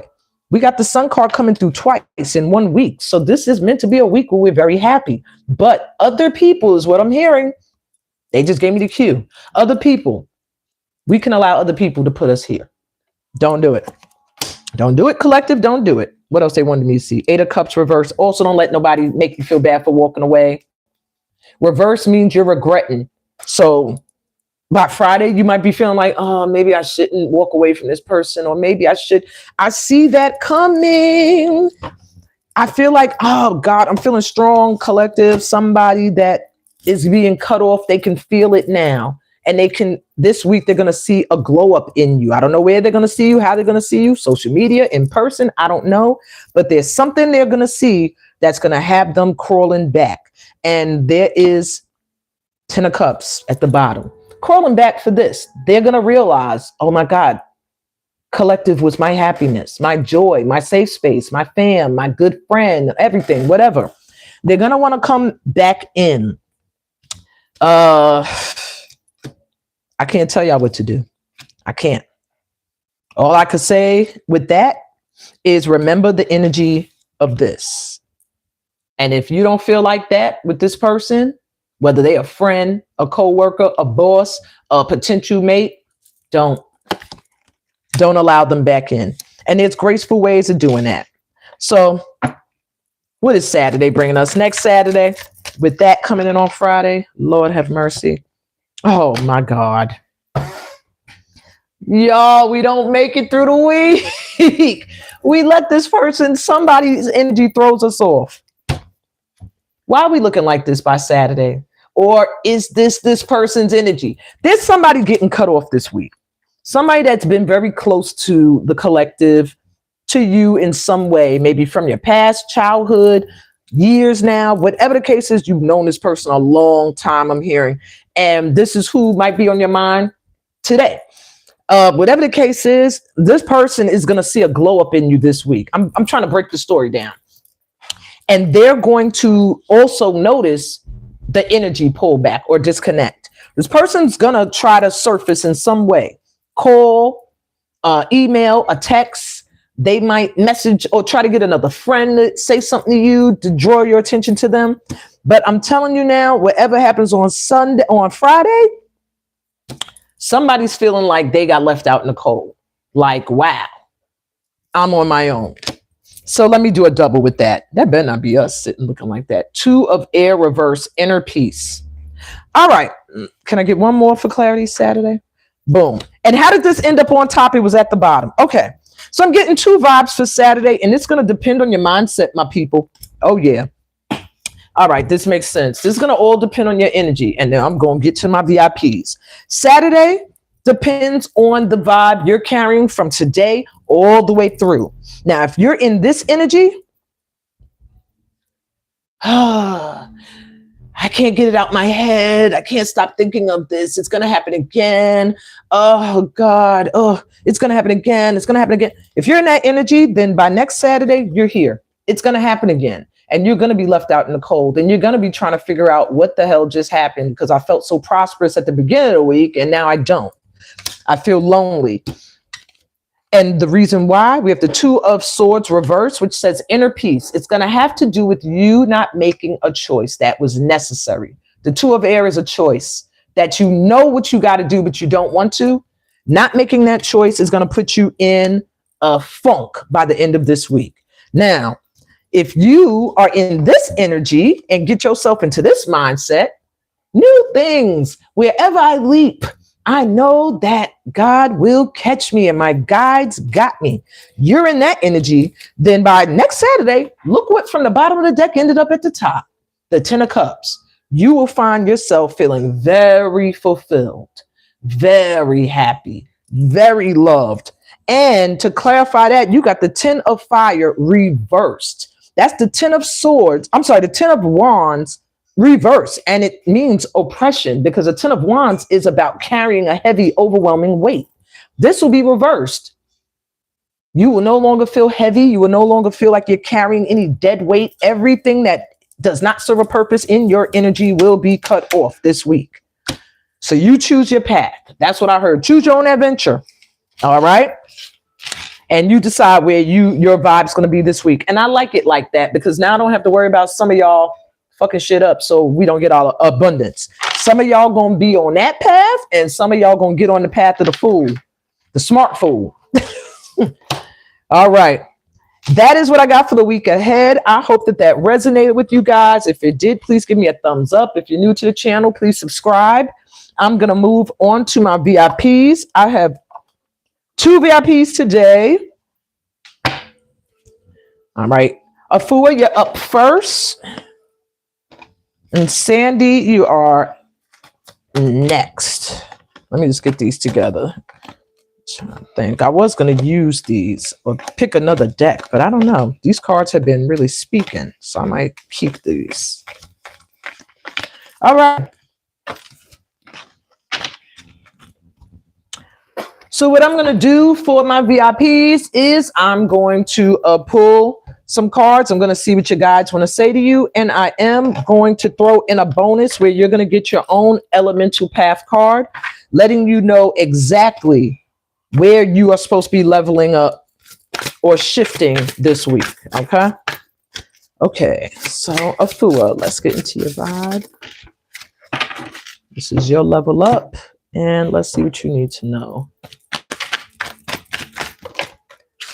We got the sun card coming through twice in 1 week. So this is meant to be a week where we're very happy. But other people is what I'm hearing. They just gave me the cue. Other people. We can allow other people to put us here. Don't do it. Don't do it, collective. Don't do it. What else they wanted me to see? 8 of Cups reverse. Also, don't let nobody make you feel bad for walking away. Reverse means you're regretting. So by Friday, you might be feeling like, oh, maybe I shouldn't walk away from this person, or maybe I should. I see that coming. I feel like, oh God, I'm feeling strong, collective. Somebody that is being cut off, they can feel it now. And they can, this week, they're going to see a glow up in you. I don't know where they're going to see you, how they're going to see you, social media, in person. I don't know. But there's something they're going to see that's going to have them crawling back. And there is 10 of Cups at the bottom. Crawling back for this. They're going to realize, oh my God, collective was my happiness, my joy, my safe space, my fam, my good friend, everything, whatever. They're going to want to come back in. I can't tell y'all what to do. I can't. All I could say with that is remember the energy of this. And if you don't feel like that with this person, whether they're a friend, a coworker, a boss, a potential mate, don't allow them back in. And there's graceful ways of doing that. So what is Saturday bringing us? Next Saturday, with that coming in on Friday, Lord have mercy. Oh my God. Y'all, we don't make it through the week. We let this person, somebody's energy throws us off. Why are we looking like this by Saturday? Or is this person's energy? There's somebody getting cut off this week. Somebody that's been very close to the collective, to you in some way, maybe from your past childhood, years now, whatever the case is, you've known this person a long time, I'm hearing. And this is who might be on your mind today. Whatever the case is, this person is going to see a glow up in you this week. I'm trying to break the story down. And they're going to also notice the energy pull back or disconnect. This person's going to try to surface in some way. Call, email, a text. They might message or try to get another friend to say something to you to draw your attention to them. But I'm telling you now, whatever happens on Friday, somebody's feeling like they got left out in the cold. Like, wow, I'm on my own. So let me do a double with that. That better not be us sitting looking like that. 2 of Air reverse, inner peace. All right. Can I get one more for clarity Saturday? Boom. And how did this end up on top? It was at the bottom. Okay. So I'm getting 2 vibes for Saturday, and it's going to depend on your mindset, my people. Oh, yeah. All right. This makes sense. This is going to all depend on your energy. And then I'm going to get to my VIPs. Saturday depends on the vibe you're carrying from today all the way through. Now, if you're in this energy, I can't get it out my head. I can't stop thinking of this. It's going to happen again. Oh, God. Oh, it's going to happen again. It's going to happen again. If you're in that energy, then by next Saturday, you're here. It's going to happen again. and you're going to be left out in the cold, and you're going to be trying to figure out what the hell just happened, because I felt so prosperous at the beginning of the week and now I don't. I feel lonely. And the reason why, we have the Two of Swords reverse, which says inner peace. It's going to have to do with you not making a choice that was necessary. The Two of Air is a choice that you know what you got to do, but you don't want to. Not making that choice is going to put you in a funk by the end of this week. Now, if you are in this energy and get yourself into this mindset, new things, wherever I leap, I know that God will catch me and my guides got me. You're in that energy. Then by next Saturday, look what from the bottom of the deck ended up at the top, the 10 of Cups. You will find yourself feeling very fulfilled, very happy, very loved. And to clarify that, you got the 10 of Fire reversed. That's the 10 of Swords. I'm sorry, the 10 of Wands reverse, and it means oppression, because a 10 of Wands is about carrying a heavy, overwhelming weight. This will be reversed. You will no longer feel heavy. You will no longer feel like you're carrying any dead weight. Everything that does not serve a purpose in your energy will be cut off this week. So you choose your path. That's what I heard. Choose your own adventure. All right. And you decide where your vibe's going to be this week. And I like it like that, because now I don't have to worry about some of y'all fucking shit up so we don't get all abundance. Some of y'all gonna be on that path, and some of y'all gonna get on the path of the fool, the smart fool. All right, that is what I got for the week ahead. I hope that resonated with you guys. If it did, please give me a thumbs up. If you're new to the channel, please subscribe. I'm gonna move on to my VIPs. I have 2 VIPs today. All right, Afua, you're up first. And Sandy, you are next. Let me just get these together. I think I was going to use these or pick another deck, but I don't know. These cards have been really speaking, so I might keep these. All right. So what I'm going to do for my VIPs is I'm going to pull some cards. I'm going to see what your guides want to say to you. And I am going to throw in a bonus where you're going to get your own elemental path card, letting you know exactly where you are supposed to be leveling up or shifting this week. Okay. Okay. So Afua, let's get into your vibe. This is your level up, and let's see what you need to know.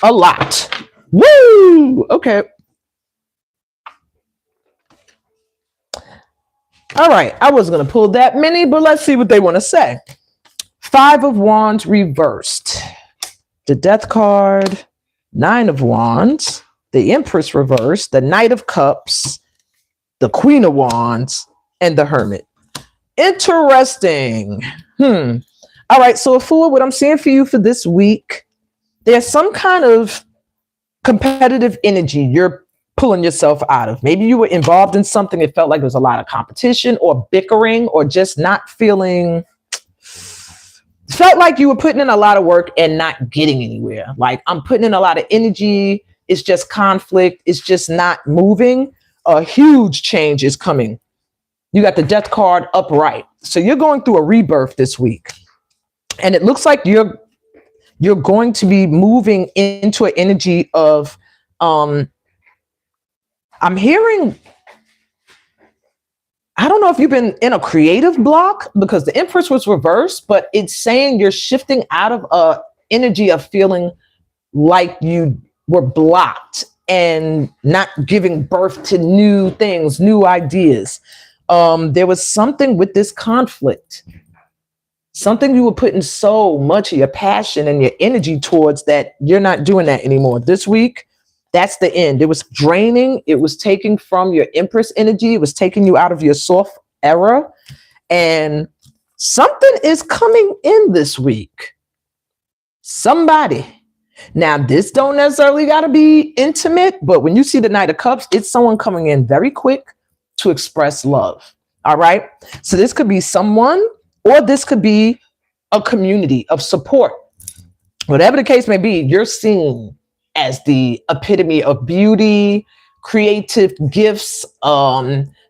A lot. Woo! Okay. All right. I wasn't going to pull that many, but let's see what they want to say. 5 of Wands reversed. The Death card. 9 of Wands. The Empress reversed. The Knight of Cups. The Queen of Wands. And the Hermit. Interesting. All right. So, Afua, what I'm seeing for you for this week, there's some kind of competitive energy you're pulling yourself out of. Maybe you were involved in something. It felt like there was a lot of competition or bickering or just not feeling, felt like you were putting in a lot of work and not getting anywhere. Like, I'm putting in a lot of energy. It's just conflict. It's just not moving. A huge change is coming. You got the Death card upright. So you're going through a rebirth this week. And it looks like you're going to be moving into an energy of, I'm hearing, I don't know if you've been in a creative block, because the Empress was reversed, but it's saying you're shifting out of a energy of feeling like you were blocked and not giving birth to new things, new ideas. There was something with this conflict. Something you were putting so much of your passion and your energy towards that you're not doing that anymore. This week, that's the end. It was draining. It was taking from your Empress energy. It was taking you out of your soft era. And something is coming in this week. Somebody. Now, this don't necessarily got to be intimate, but when you see the Knight of Cups, it's someone coming in very quick to express love. All right. So this could be someone, or this could be a community of support. Whatever the case may be, you're seen as the epitome of beauty, creative gifts,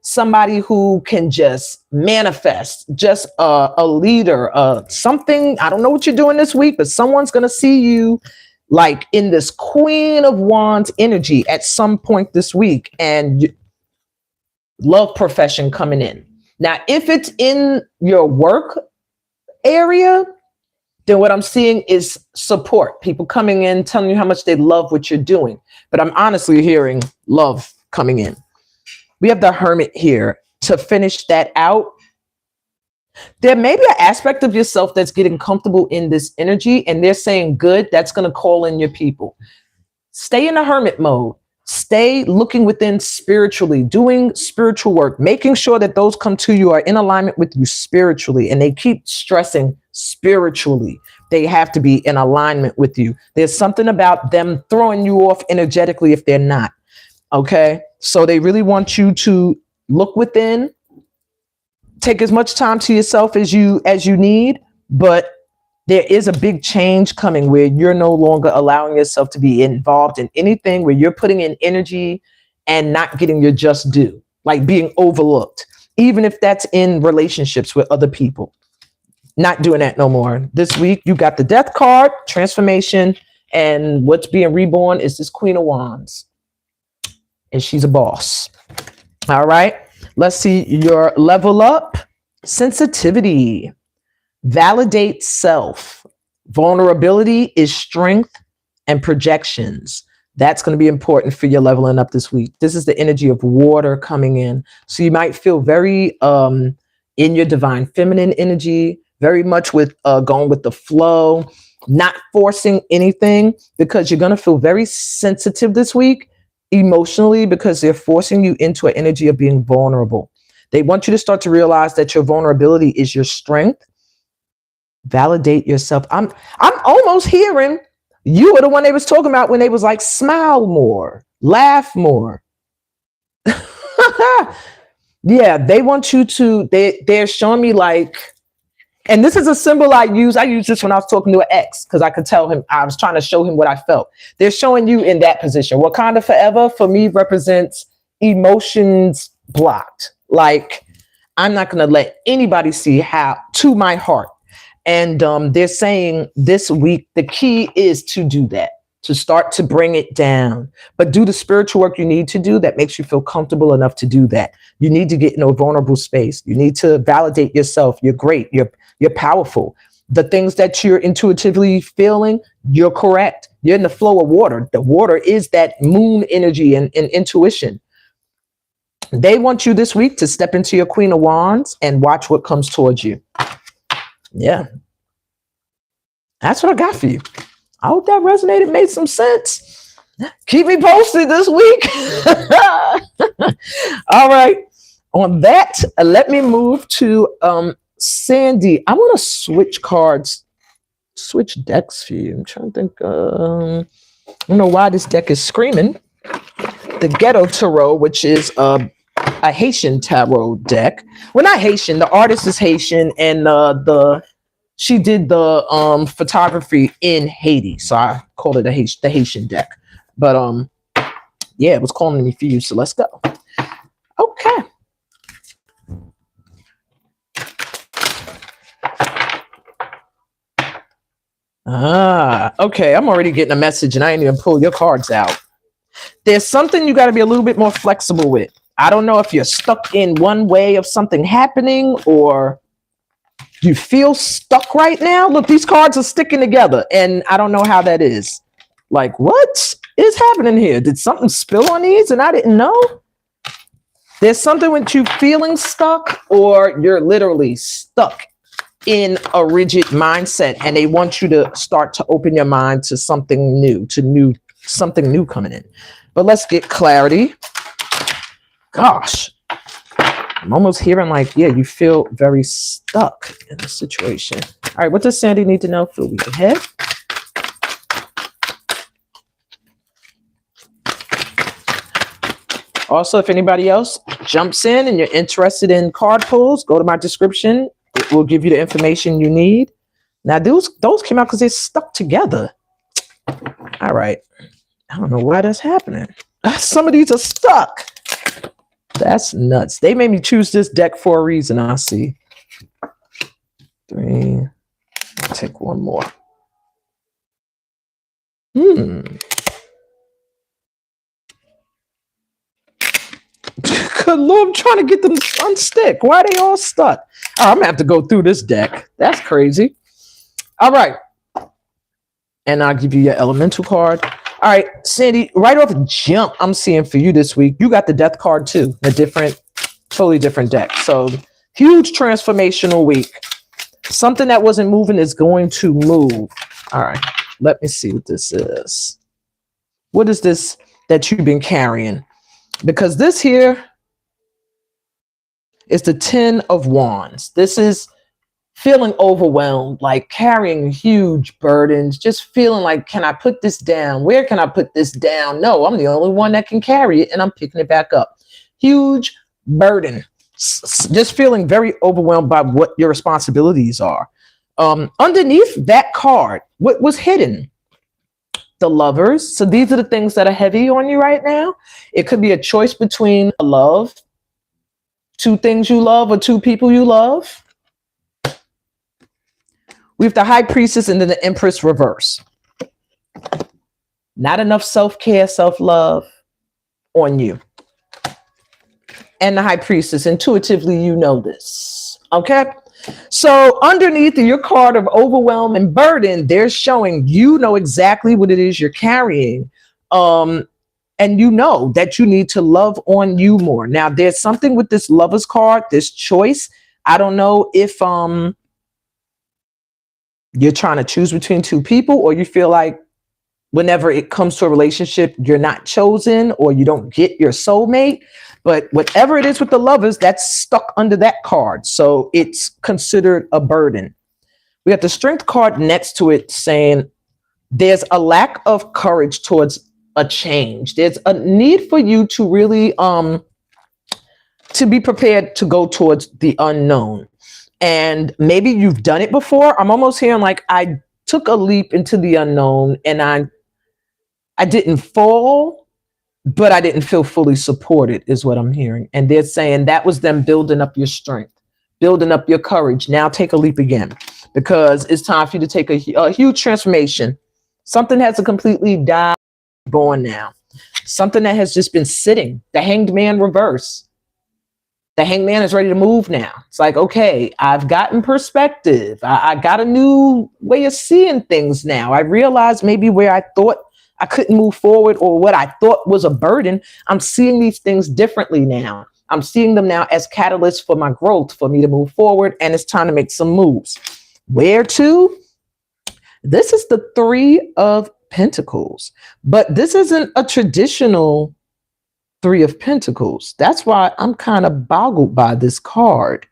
somebody who can just manifest, just a leader, something. I don't know what you're doing this week, but someone's going to see you like in this Queen of Wands energy at some point this week, and love profession coming in. Now, if it's in your work area, then what I'm seeing is support. People coming in, telling you how much they love what you're doing. But I'm honestly hearing love coming in. We have the Hermit here to finish that out. There may be an aspect of yourself that's getting comfortable in this energy, and they're saying, good, that's going to call in your people. Stay in the Hermit mode. Stay looking within spiritually, doing spiritual work, making sure that those come to you are in alignment with you spiritually. And they keep stressing spiritually. They have to be in alignment with you. There's something about them throwing you off energetically if they're not. Okay. So they really want you to look within, take as much time to yourself as you need, but there is a big change coming where you're no longer allowing yourself to be involved in anything, where you're putting in energy and not getting your just due, like being overlooked, even if that's in relationships with other people. Not doing that no more. This week, you got the Death card, transformation, and what's being reborn is this Queen of Wands. And she's a boss. All right. Let's see your level up. Sensitivity. Validate self. Vulnerability is strength and projections. That's going to be important for your leveling up this week. This is the energy of water coming in. So you might feel very in your divine feminine energy, very much with going with the flow, not forcing anything, because you're going to feel very sensitive this week emotionally, because they're forcing you into an energy of being vulnerable. They want you to start to realize that your vulnerability is your strength. Validate yourself. I'm almost hearing you were the one they was talking about when they was like, smile more, laugh more. Yeah, they want you to, they're showing me like, and this is a symbol I use this when I was talking to an ex, because I could tell him, I was trying to show him what I felt. They're showing you in that position. Wakanda forever for me represents emotions blocked. Like, I'm not going to let anybody see how to my heart. And they're saying this week, the key is to do that, to start to bring it down, but do the spiritual work you need to do that makes you feel comfortable enough to do that. You need to get in a vulnerable space. You need to validate yourself. You're great. You're powerful. The things that you're intuitively feeling, you're correct. You're in the flow of water. The water is that moon energy and intuition. They want you this week to step into your Queen of Wands and watch what comes towards you. Yeah. That's what I got for you. I hope that resonated, made some sense. Keep me posted this week. All right. On that, let me move to Sandy. I want to switch cards, switch decks for you. I'm trying to think. I don't know why this deck is screaming. The Ghetto Tarot, which is a Haitian tarot deck. Well, not Haitian. The artist is Haitian, and she did the photography in Haiti, so I called it the Haitian deck. But yeah, it was calling me for you, so let's go. Okay. Okay. I'm already getting a message, and I ain't even pull your cards out. There's something you got to be a little bit more flexible with. I don't know if you're stuck in one way of something happening, or you feel stuck right now. Look, these cards are sticking together, and I don't know how that is. Like, what is happening here? Did something spill on these and I didn't know? There's something with you feeling stuck, or you're literally stuck in a rigid mindset, and they want you to start to open your mind to something new, something new coming in. But let's get clarity. Gosh, I'm almost hearing like, yeah, you feel very stuck in the situation. All right, what does Sandy need to know for the week ahead? Also, if anybody else jumps in and you're interested in card pulls, go to my description. It will give you the information you need. Now, those came out because they're stuck together. All right. I don't know why that's happening. Some of these are stuck. That's nuts. They made me choose this deck for a reason, I see. 3. I'll take one more. Good Lord, I'm trying to get them to unstick. Why are they all stuck? Oh, I'm going to have to go through this deck. That's crazy. All right. And I'll give you your elemental card. All right, Sandy, right off jump, I'm seeing for you this week, you got the death card too, a different, totally different deck. So huge transformational week. Something that wasn't moving is going to move. All right, let me see what this is. What is this that you've been carrying? Because this here is the 10 of Wands. This is feeling overwhelmed, like carrying huge burdens, just feeling like, can I put this down? Where can I put this down? No, I'm the only one that can carry it, and I'm picking it back up. Huge burden, just feeling very overwhelmed by what your responsibilities are. Underneath that card, what was hidden? The Lovers. So these are the things that are heavy on you right now. It could be a choice between love, 2 things you love, or 2 people you love. We have the High Priestess and then the Empress reverse. Not enough self-care, self-love on you. And the High Priestess, intuitively, you know this. Okay? So underneath your card of overwhelm and burden, they're showing you know exactly what it is you're carrying. And you know that you need to love on you more. Now, there's something with this Lover's card, this choice. I don't know if you're trying to choose between 2 people, or you feel like whenever it comes to a relationship, you're not chosen or you don't get your soulmate. But whatever it is with the Lovers, that's stuck under that card. So it's considered a burden. We got the Strength card next to it saying there's a lack of courage towards a change. There's a need for you to really to be prepared to go towards the unknown. And maybe you've done it before. I'm almost hearing like I took a leap into the unknown and I didn't fall, but I didn't feel fully supported is what I'm hearing. And they're saying that was them building up your strength, building up your courage. Now take a leap again, because it's time for you to take a huge transformation. Something has to completely die, born now. Something that has just been sitting. The Hanged Man reverse. The Hanged Man is ready to move now. It's like, okay, I've gotten perspective. I got a new way of seeing things now. I realized maybe where I thought I couldn't move forward or what I thought was a burden, I'm seeing these things differently now. I'm seeing them now as catalysts for my growth, for me to move forward, and it's time to make some moves. Where to? This is the 3 of Pentacles, but this isn't a traditional 3 of Pentacles. That's why I'm kind of boggled by this card.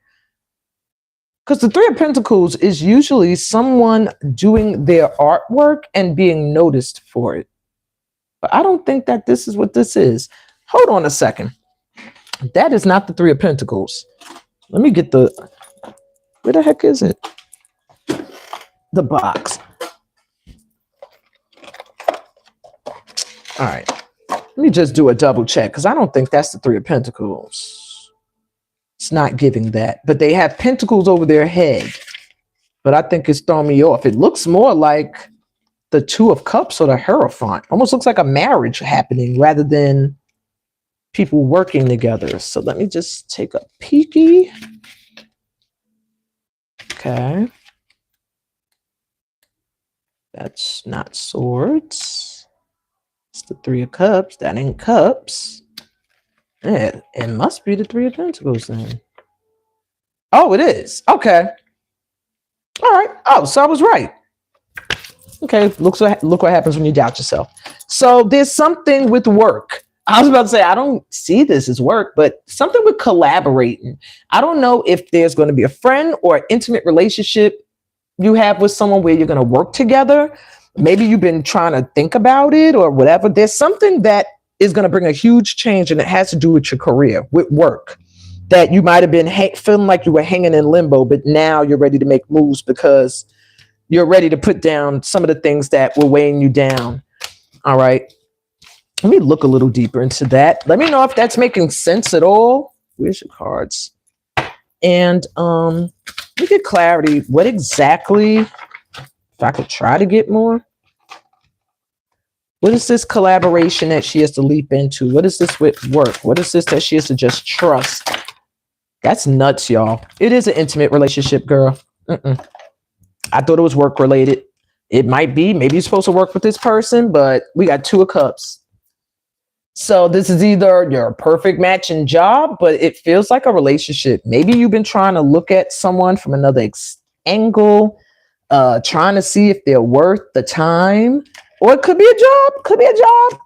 Because the 3 of Pentacles is usually someone doing their artwork and being noticed for it. But I don't think that this is what this is. Hold on a second. That is not the 3 of Pentacles. Let me get the... Where the heck is it? The box. All right. Let me just do a double check, because I don't think that's the 3 of Pentacles. It's not giving that. But they have pentacles over their head. But I think it's throwing me off. It looks more like the 2 of Cups or the Hierophant. Almost looks like a marriage happening rather than people working together. So let me just take a peeky. Okay. That's not swords. It's the 3 of Cups. That ain't cups. Yeah, it must be the 3 of Pentacles then. Oh, it is. Okay. All right. Oh, so I was right. Okay. Look what happens when you doubt yourself. So there's something with work. I was about to say, I don't see this as work, but something with collaborating. I don't know if there's going to be a friend or an intimate relationship you have with someone where you're going to work together. Maybe you've been trying to think about it or whatever. There's something that is going to bring a huge change, and it has to do with your career, with work, that you might have been feeling like you were hanging in limbo, but now you're ready to make moves because you're ready to put down some of the things that were weighing you down. All right. Let me look a little deeper into that. Let me know if that's making sense at all. Where's your cards? And we get clarity. What exactly, if I could try to get more, what is this collaboration that she has to leap into? What is this with work? What is this that she has to just trust? That's nuts, y'all. It is an intimate relationship, girl. I thought it was work related. It might be. Maybe you're supposed to work with this person, but we got 2 of Cups. So this is either your perfect matching job, but it feels like a relationship. Maybe you've been trying to look at someone from another angle, trying to see if they're worth the time. Or it could be a job,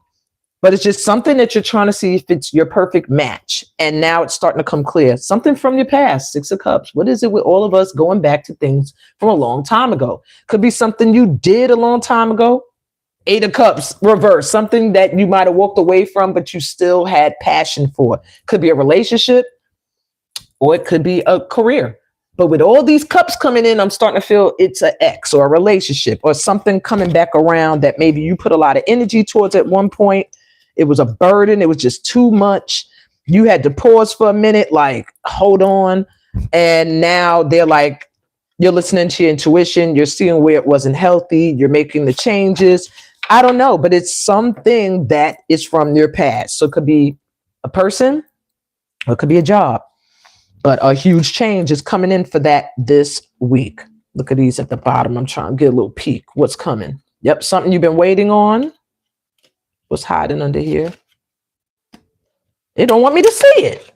but it's just something that you're trying to see if it's your perfect match. And now it's starting to come clear. Something from your past, 6 of Cups. What is it with all of us going back to things from a long time ago? Could be something you did a long time ago. 8 of Cups, reverse. Something that you might have walked away from, but you still had passion for. Could be a relationship, or it could be a career. But with all these cups coming in, I'm starting to feel it's an ex or a relationship or something coming back around that maybe you put a lot of energy towards at one point. It was a burden. It was just too much. You had to pause for a minute, like, hold on. And now they're like, you're listening to your intuition. You're seeing where it wasn't healthy. You're making the changes. I don't know, but it's something that is from your past. So it could be a person or it could be a job. But a huge change is coming in for that this week. Look at these at the bottom. I'm trying to get a little peek. What's coming? Yep, something you've been waiting on. What's hiding under here? They don't want me to see it.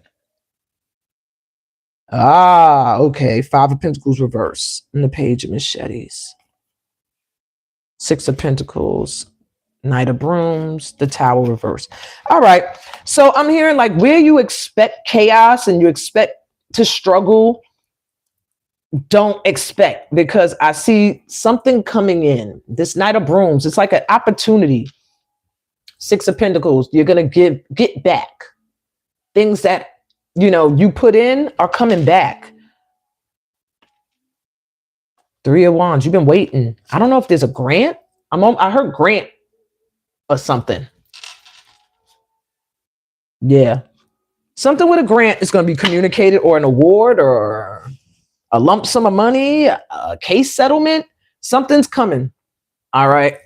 Ah, okay. 5 of Pentacles reverse. And the Page of Machetes. 6 of Pentacles. Knight of Brooms. The Tower reverse. All right. So I'm hearing like where you expect chaos and you expect to struggle, don't expect, because I see something coming in. This Knight of Brooms, it's like an opportunity. 6 of Pentacles, you're going to get back. Things that, you put in are coming back. 3 of Wands, you've been waiting. I don't know if there's a grant. I heard grant or something. Yeah. Something with a grant is going to be communicated, or an award, or a lump sum of money, a case settlement. Something's coming. All right.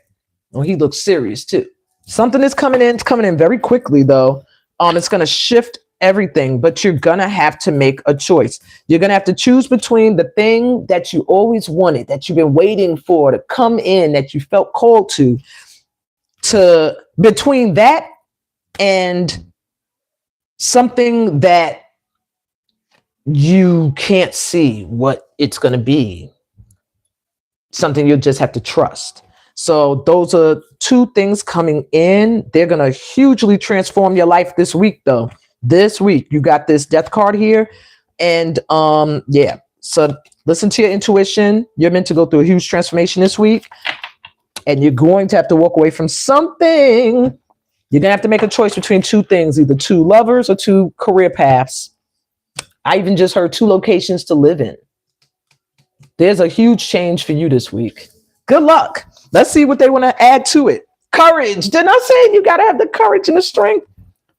Well, he looks serious too. Something is coming in. It's coming in very quickly though. It's going to shift everything, but you're going to have to make a choice. You're going to have to choose between the thing that you always wanted, that you've been waiting for to come in, that you felt called to between that and something that you can't see what it's going to be. Something you'll just have to trust. So those are 2 things coming in. They're going to hugely transform your life this week, though. This week, you got this Death card here. And yeah, so listen to your intuition. You're meant to go through a huge transformation this week. And you're going to have to walk away from something. You're going to have to make a choice between 2 things, either 2 lovers or 2 career paths. I even just heard 2 locations to live in. There's a huge change for you this week. Good luck. Let's see what they want to add to it. Courage. Didn't I say you got to have the courage and the strength?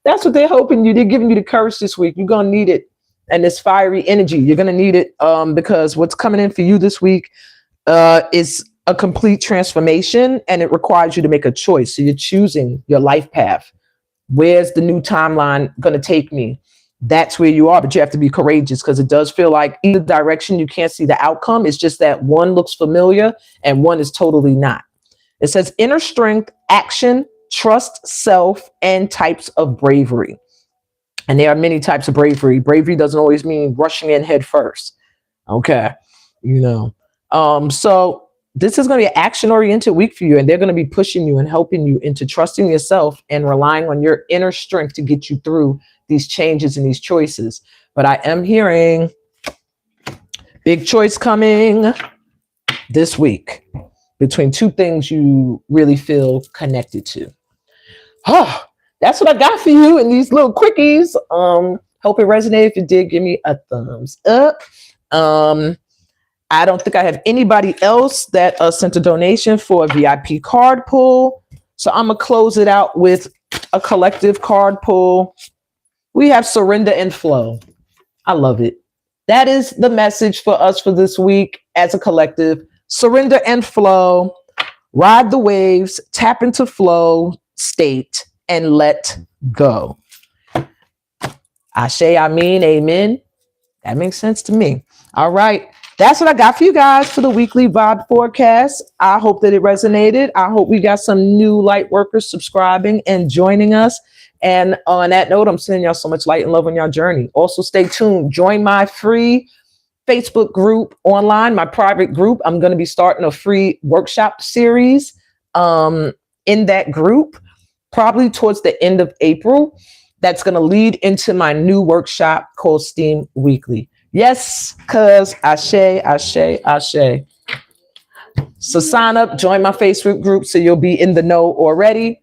That's what they're hoping you. They're giving you the courage this week. You're going to need it. And this fiery energy, you're going to need it because what's coming in for you this week is a complete transformation, and it requires you to make a choice. So you're choosing your life path. Where's the new timeline going to take me? That's where you are, but you have to be courageous because it does feel like either direction, you can't see the outcome. It's just that one looks familiar and one is totally not. It says inner strength, action, trust, self, and types of bravery. And there are many types of bravery. Bravery doesn't always mean rushing in head first. Okay. So this is going to be an action-oriented week for you, and they're going to be pushing you and helping you into trusting yourself and relying on your inner strength to get you through these changes and these choices. But I am hearing big choice coming this week between 2 things you really feel connected to. Oh, that's what I got for you in these little quickies. Hope it resonated. If it did, give me a thumbs up. I don't think I have anybody else that sent a donation for a VIP card pull. So I'm going to close it out with a collective card pull. We have surrender and flow. I love it. That is the message for us for this week as a collective. Surrender and flow. Ride the waves, tap into flow state, and let go. Ashe, I mean, amen. That makes sense to me. All right. That's what I got for you guys for the weekly vibe forecast. I hope that it resonated. I hope we got some new light workers subscribing and joining us. And on that note, I'm sending y'all so much light and love on your journey. Also, stay tuned. Join my free Facebook group online, my private group. I'm going to be starting a free workshop series in that group, probably towards the end of April. That's going to lead into my new workshop called STEAM Weekly. Yes, cuz ashe, ashe, ashe. So sign up, join my Facebook group so you'll be in the know already.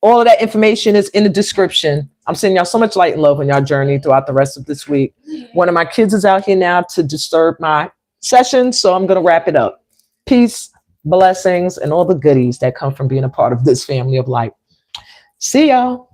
All of that information is in the description. I'm sending y'all so much light and love on y'all journey throughout the rest of this week. One of my kids is out here now to disturb my session, so I'm going to wrap it up. Peace, blessings, and all the goodies that come from being a part of this family of light. See y'all.